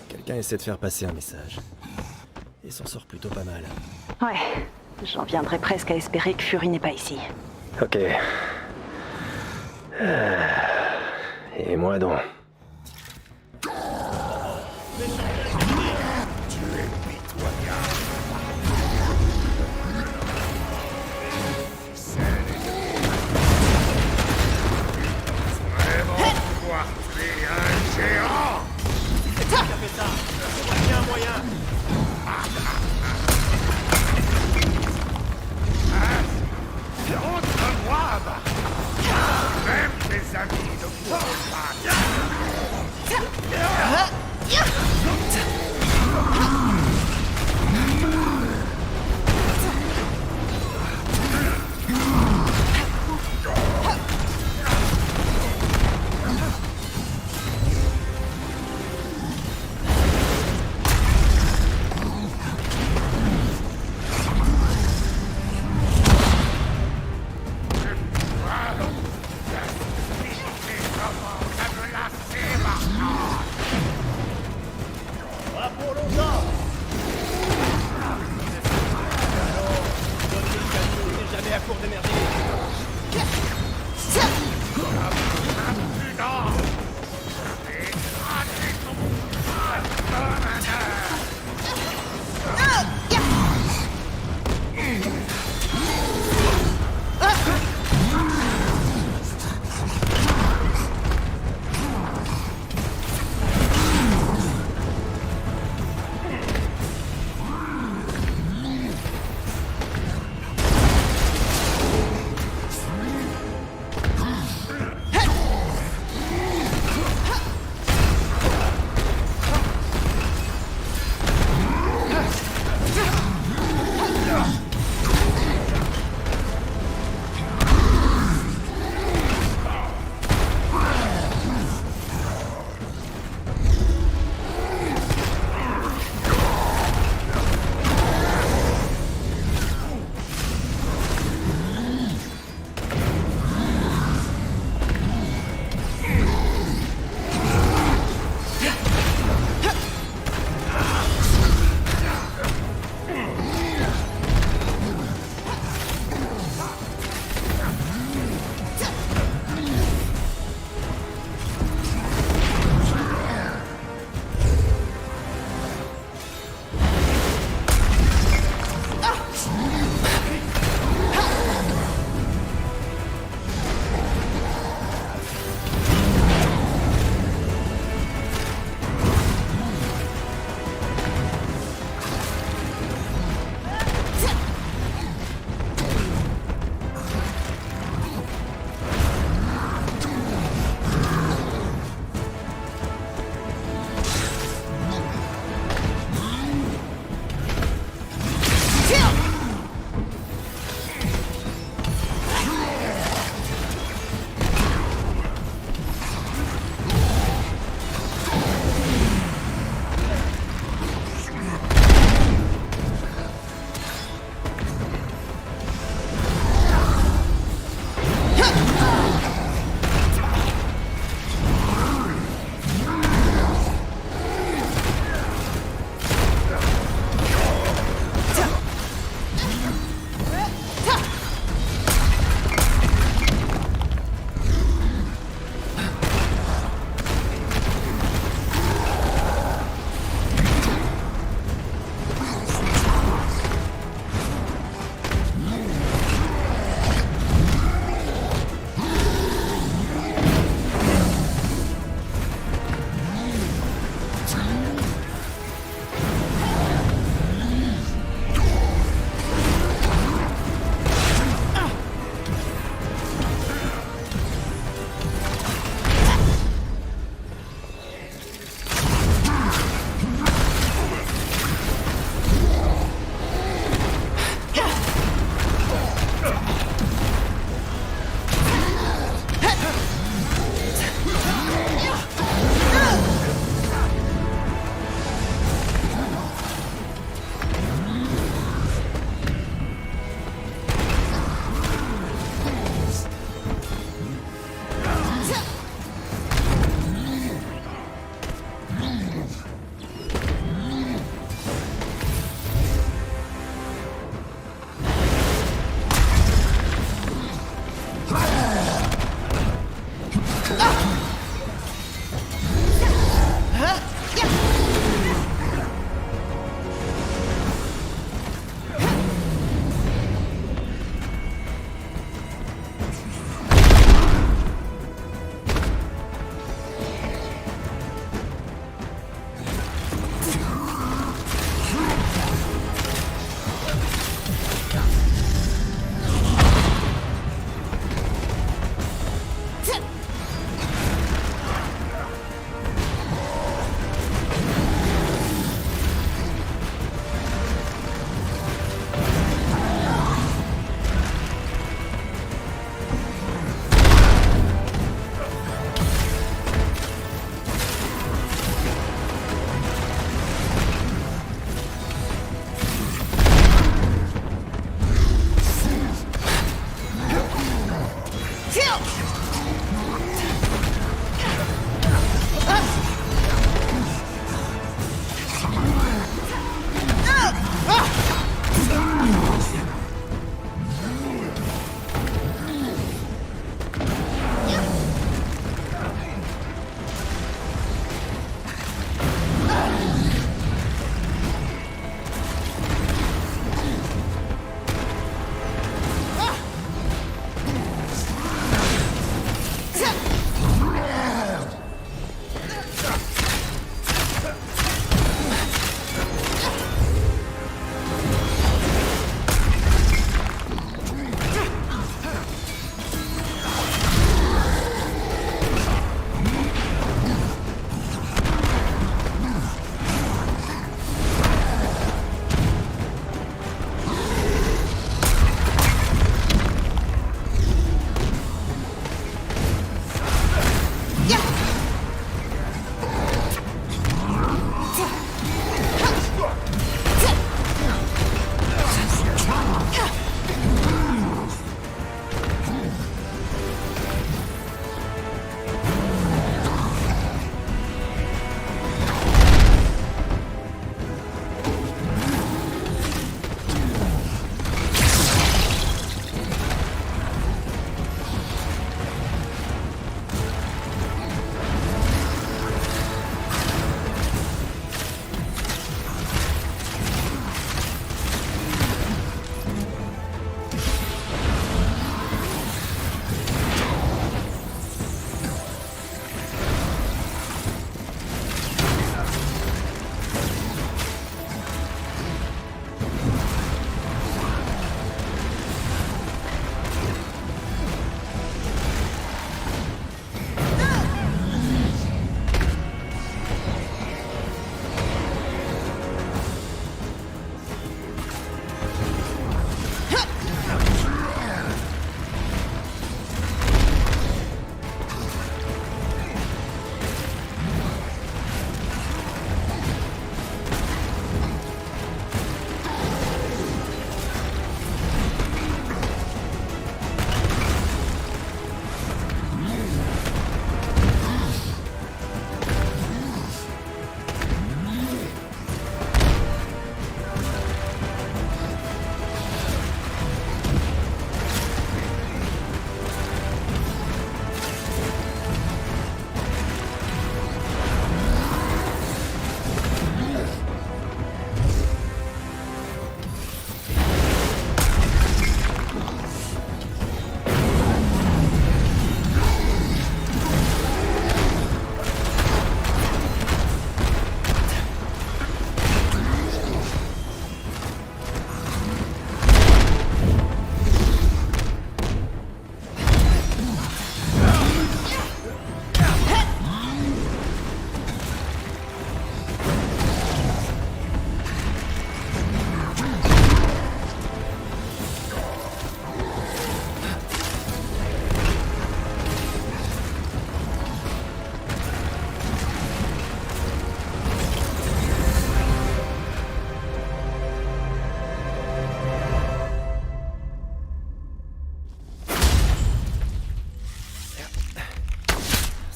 Quelqu'un essaie de faire passer un message. Et s'en sort plutôt pas mal. Ouais, j'en viendrais presque à espérer que Fury n'est pas ici. Ok. Et moi donc. pour d'émerger.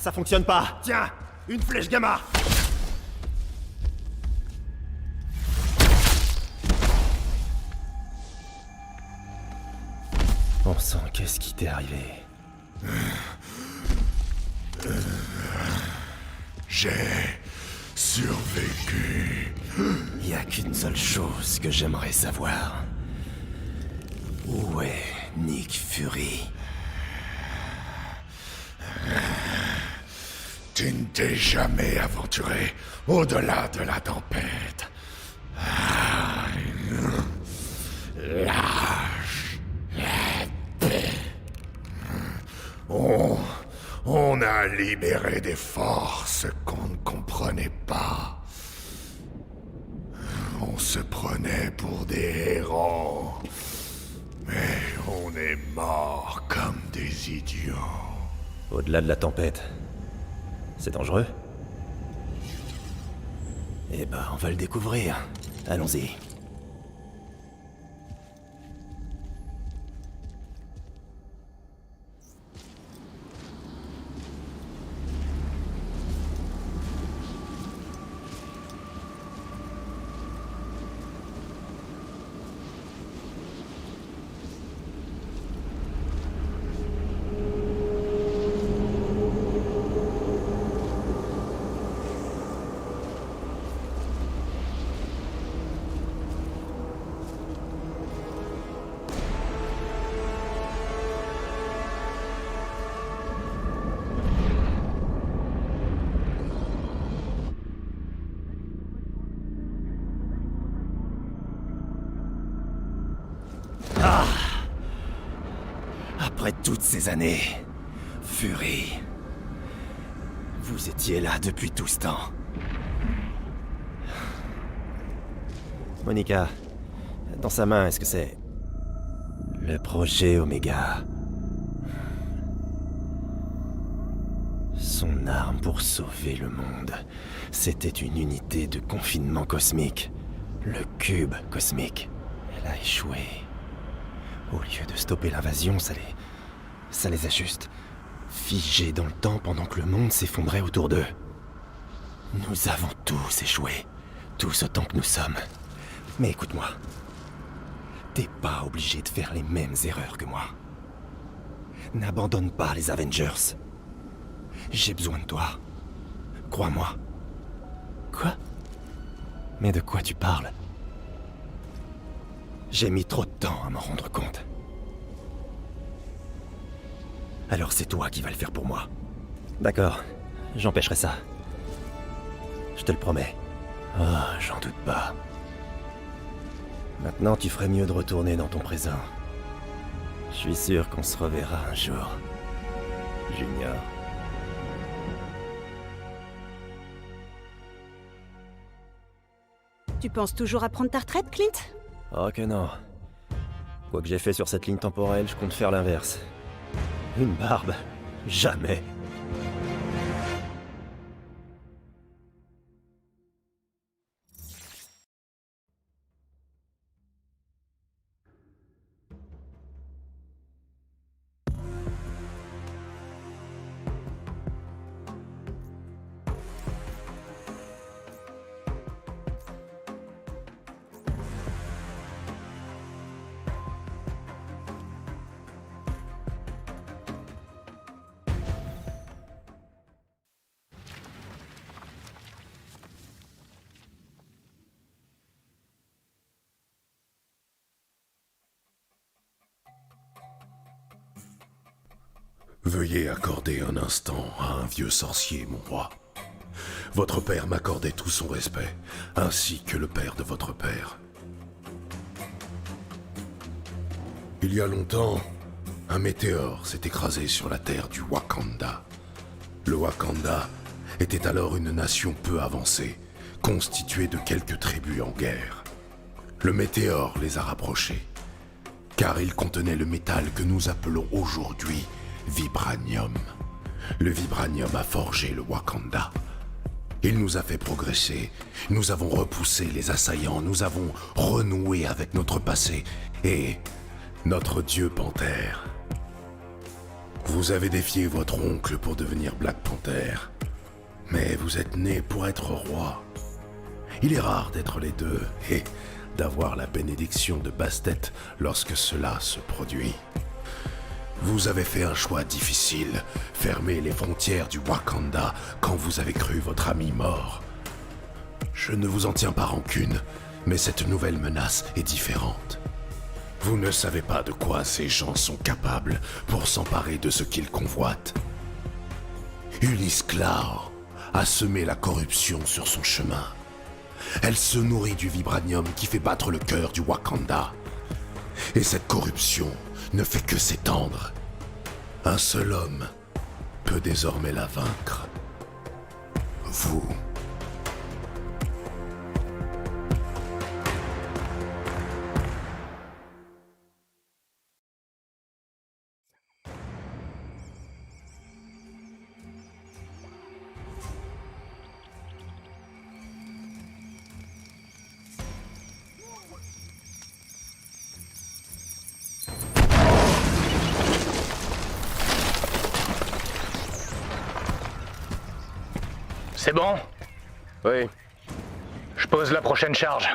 Ça fonctionne pas. Tiens, une flèche gamma. Bon sang, qu'est-ce qui t'est arrivé? J'ai survécu. Il y a qu'une seule chose que j'aimerais savoir. Où est Nick Fury? Tu ne t'es jamais aventuré au-delà de la tempête. Lâche la paix. On a libéré des forces qu'on ne comprenait pas. On se prenait pour des héros. Mais on est morts comme des idiots. Au-delà de la tempête. C'est dangereux? Eh ben, on va le découvrir. Allons-y. Après toutes ces années, Fury, vous étiez là depuis tout ce temps. Monica, dans sa main, est-ce que c'est... le projet Omega? Son arme pour sauver le monde, c'était une unité de confinement cosmique. Le cube cosmique. Elle a échoué. Au lieu de stopper l'invasion, ça les a juste figés dans le temps pendant que le monde s'effondrait autour d'eux. Nous avons tous échoué, tous autant que nous sommes. Mais écoute-moi, t'es pas obligé de faire les mêmes erreurs que moi. N'abandonne pas les Avengers. J'ai besoin de toi. Crois-moi. Quoi? Mais de quoi tu parles? J'ai mis trop de temps à m'en rendre compte. Alors c'est toi qui vas le faire pour moi. D'accord, j'empêcherai ça. Je te le promets. Oh, j'en doute pas. Maintenant, tu ferais mieux de retourner dans ton présent. Je suis sûr qu'on se reverra un jour. Junior. Tu penses toujours à prendre ta retraite, Clint? Oh que non. Quoi que j'ai fait sur cette ligne temporelle, je compte faire l'inverse. Une barbe? Jamais. Veuillez accorder un instant à un vieux sorcier, mon roi. Votre père m'accordait tout son respect, ainsi que le père de votre père. Il y a longtemps, un météore s'est écrasé sur la terre du Wakanda. Le Wakanda était alors une nation peu avancée, constituée de quelques tribus en guerre. Le météore les a rapprochés, car il contenait le métal que nous appelons aujourd'hui vibranium. Le vibranium a forgé le Wakanda. Il nous a fait progresser, nous avons repoussé les assaillants, nous avons renoué avec notre passé et notre dieu panthère. Vous avez défié votre oncle pour devenir Black Panther. Mais vous êtes né pour être roi. Il est rare d'être les deux et d'avoir la bénédiction de Bastet lorsque cela se produit. Vous avez fait un choix difficile, fermer les frontières du Wakanda quand vous avez cru votre ami mort. Je ne vous en tiens pas rancune, mais cette nouvelle menace est différente. Vous ne savez pas de quoi ces gens sont capables pour s'emparer de ce qu'ils convoitent. Ulysse Klaue a semé la corruption sur son chemin. Elle se nourrit du vibranium qui fait battre le cœur du Wakanda. Et cette corruption ne fait que s'étendre. Un seul homme peut désormais la vaincre. Vous. C'est bon? Oui. Je pose la prochaine charge.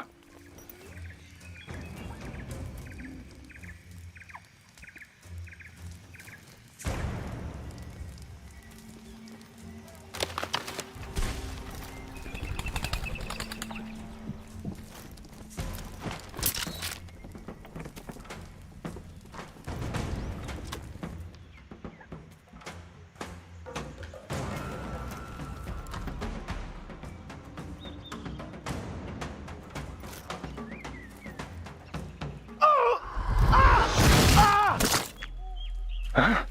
Hein?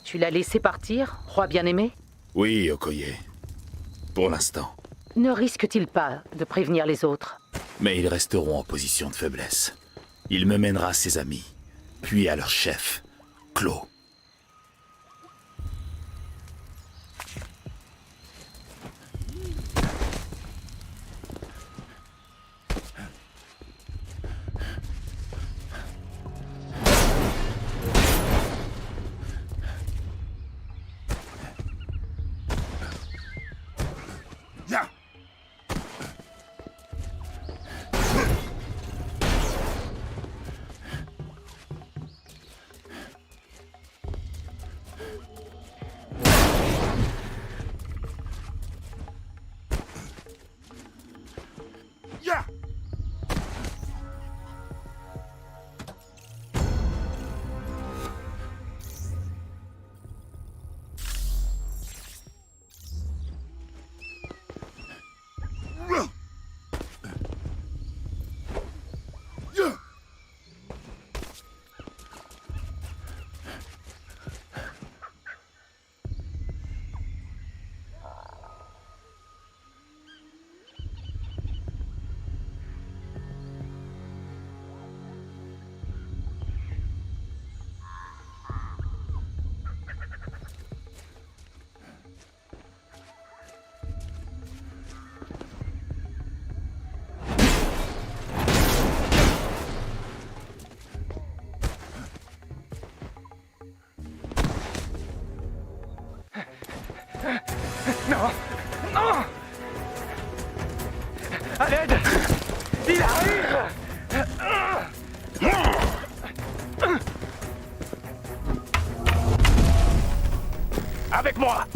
Tu l'as laissé partir, roi bien-aimé? Oui, Okoye. Pour l'instant. Ne risque-t-il pas de prévenir les autres? Mais ils resteront en position de faiblesse. Il me mènera à ses amis, puis à leur chef, Klaue. Non! Non! À l'aide! Il arrive! Avec moi!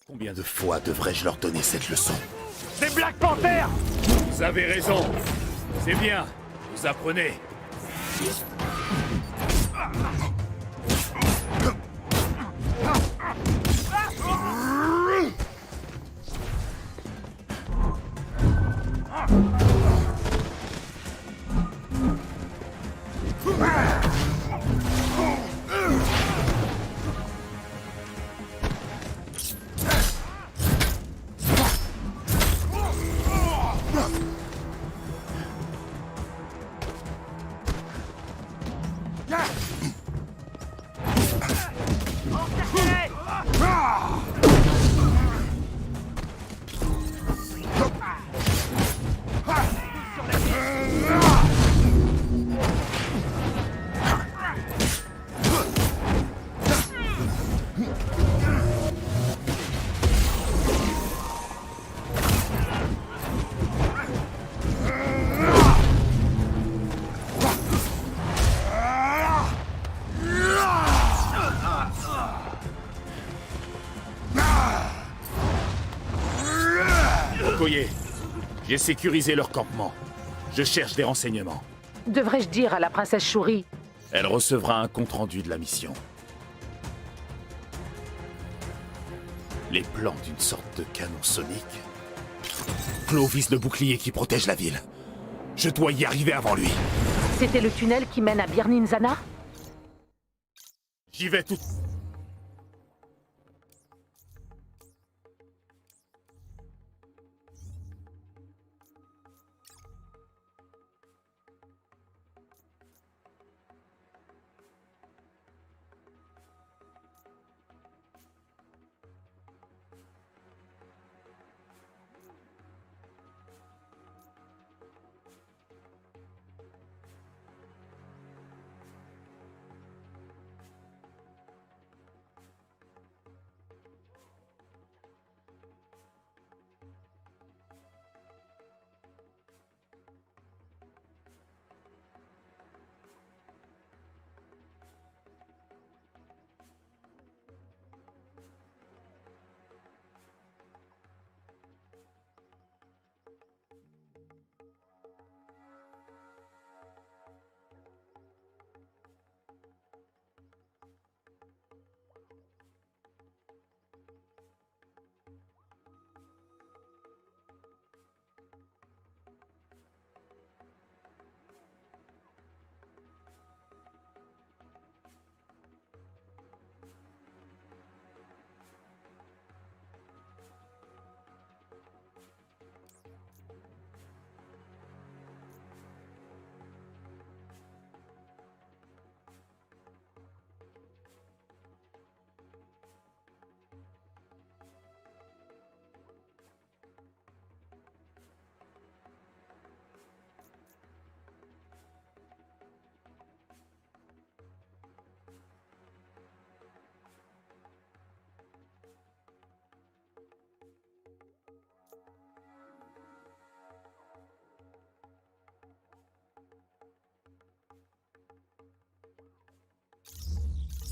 Combien de fois devrais-je leur donner cette leçon? C'est Black Panther! Vous avez raison. C'est bien. Vous apprenez. J'ai sécurisé leur campement. Je cherche des renseignements. Devrais-je dire à la princesse Shuri? Elle recevra un compte-rendu de la mission. Les plans d'une sorte de canon sonique. Clovis, le bouclier qui protège la ville. Je dois y arriver avant lui. C'était le tunnel qui mène à Birninzana? J'y vais tout...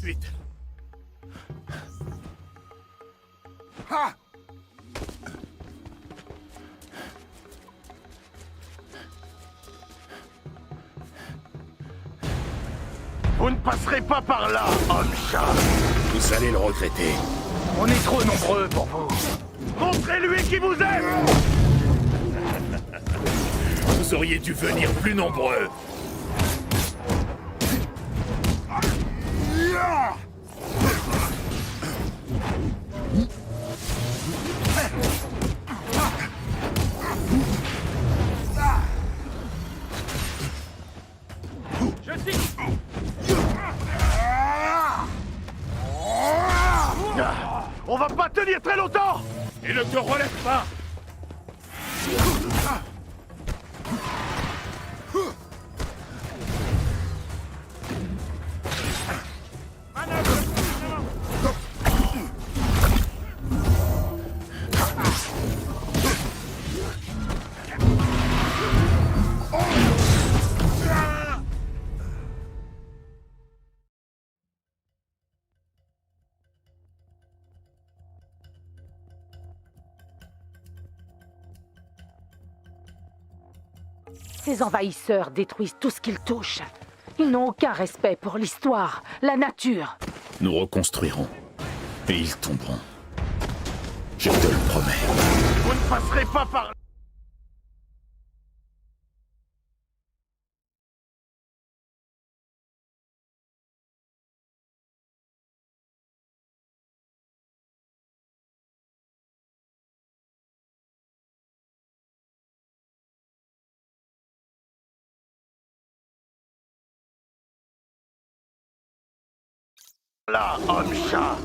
Vite. Ah! Vous ne passerez pas par là, homme-chat. Vous allez le regretter. On est trop nombreux pour vous. Montrez-lui qui vous aime. Vous auriez dû venir plus nombreux. On va pas tenir très longtemps! Et ne te relève pas! Ces envahisseurs détruisent tout ce qu'ils touchent. Ils n'ont aucun respect pour l'histoire, la nature. Nous reconstruirons. Et ils tomberont. Je te le promets. Vous ne passerez pas par... Là, homme-chat.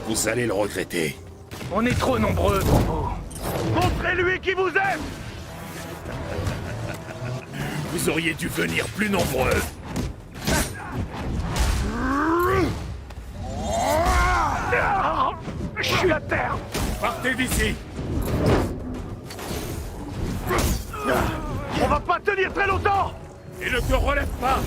Vous allez le regretter. On est trop nombreux pour vous. Montrez-lui qui vous aime. Vous auriez dû venir plus nombreux. Je suis à terre. Partez d'ici. On va pas tenir très longtemps. Et ne te relève pas.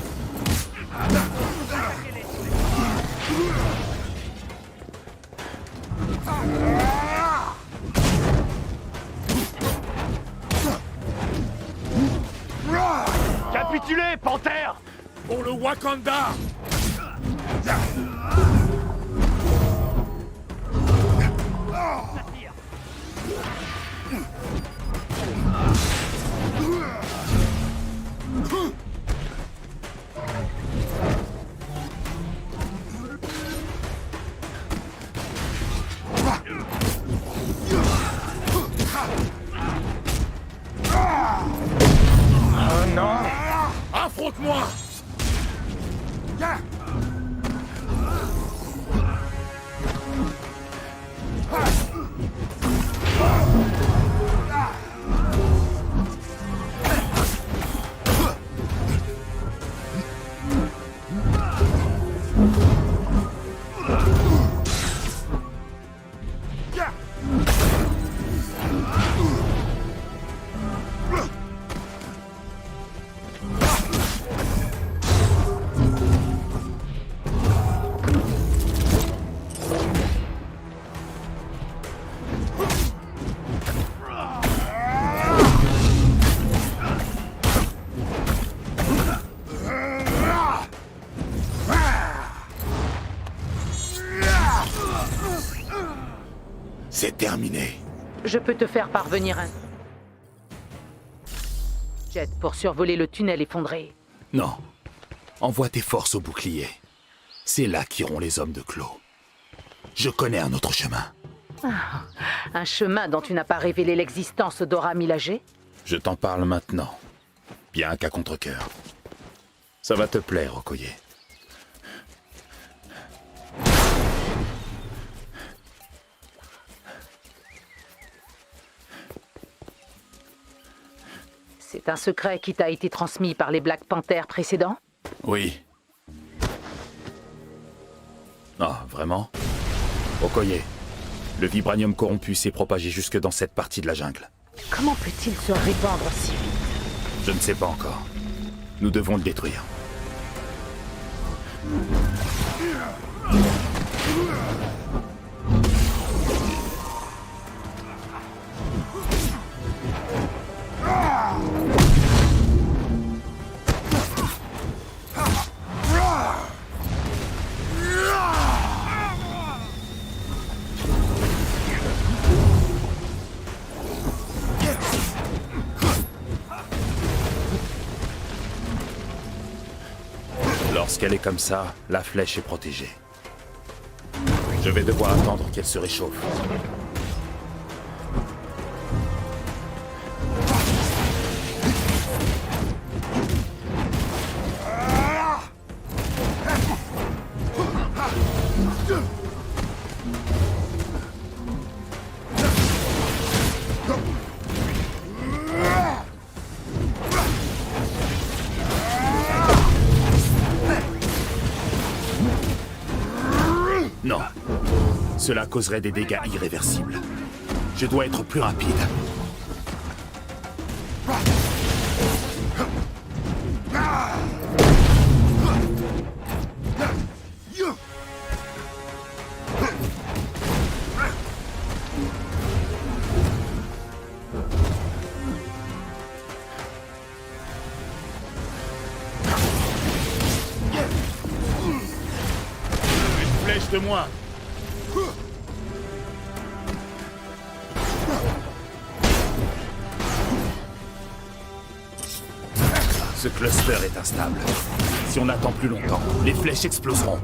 Capitulez, panthère. Pour le Wakanda. Oh non. Affronte-moi. C'est terminé. Je peux te faire parvenir un jet pour survoler le tunnel effondré. Non. Envoie tes forces au bouclier. C'est là qu'iront les hommes de Clos. Je connais un autre chemin. Ah, un chemin dont tu n'as pas révélé l'existence Dora Milaje? Je t'en parle maintenant. Bien qu'à contre-cœur. Ça va te plaire, Okoye. C'est un secret qui t'a été transmis par les Black Panthers précédents? Oui. Ah, vraiment? Okoye, le vibranium corrompu s'est propagé jusque dans cette partie de la jungle. Comment peut-il se répandre si vite? Je ne sais pas encore. Nous devons le détruire. Lorsqu'elle est comme ça, la flèche est protégée. Je vais devoir attendre qu'elle se réchauffe. Non. Cela causerait des dégâts irréversibles. Je dois être plus rapide. Écoute-moi. Ce cluster est instable. Si on attend plus longtemps, les flèches exploseront.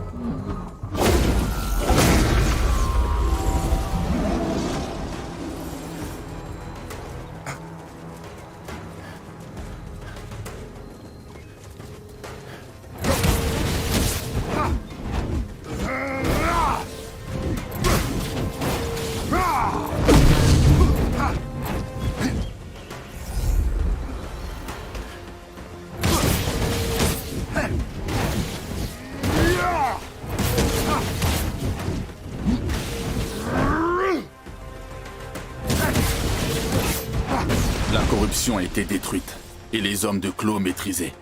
La corruption a été détruite et les hommes de Clos maîtrisés.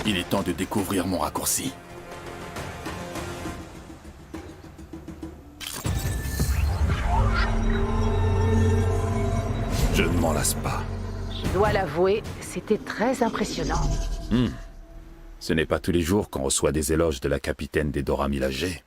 Il est temps de découvrir mon raccourci. Je ne m'en lasse pas. Je dois l'avouer, c'était très impressionnant. Ce n'est pas tous les jours qu'on reçoit des éloges de la capitaine des Dora Milaje.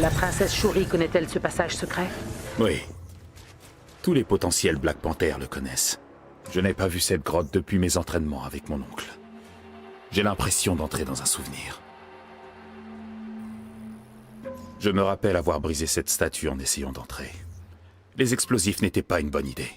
La princesse Shuri connaît-elle ce passage secret? Oui. Tous les potentiels Black Panther le connaissent. Je n'ai pas vu cette grotte depuis mes entraînements avec mon oncle. J'ai l'impression d'entrer dans un souvenir. Je me rappelle avoir brisé cette statue en essayant d'entrer. Les explosifs n'étaient pas une bonne idée.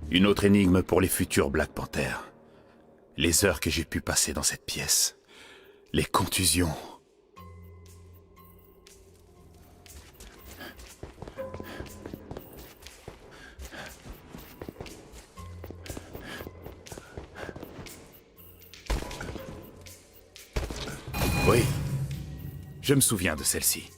Une autre énigme pour les futurs Black Panther. Les heures que j'ai pu passer dans cette pièce. Les contusions. Oui, je me souviens de celle-ci.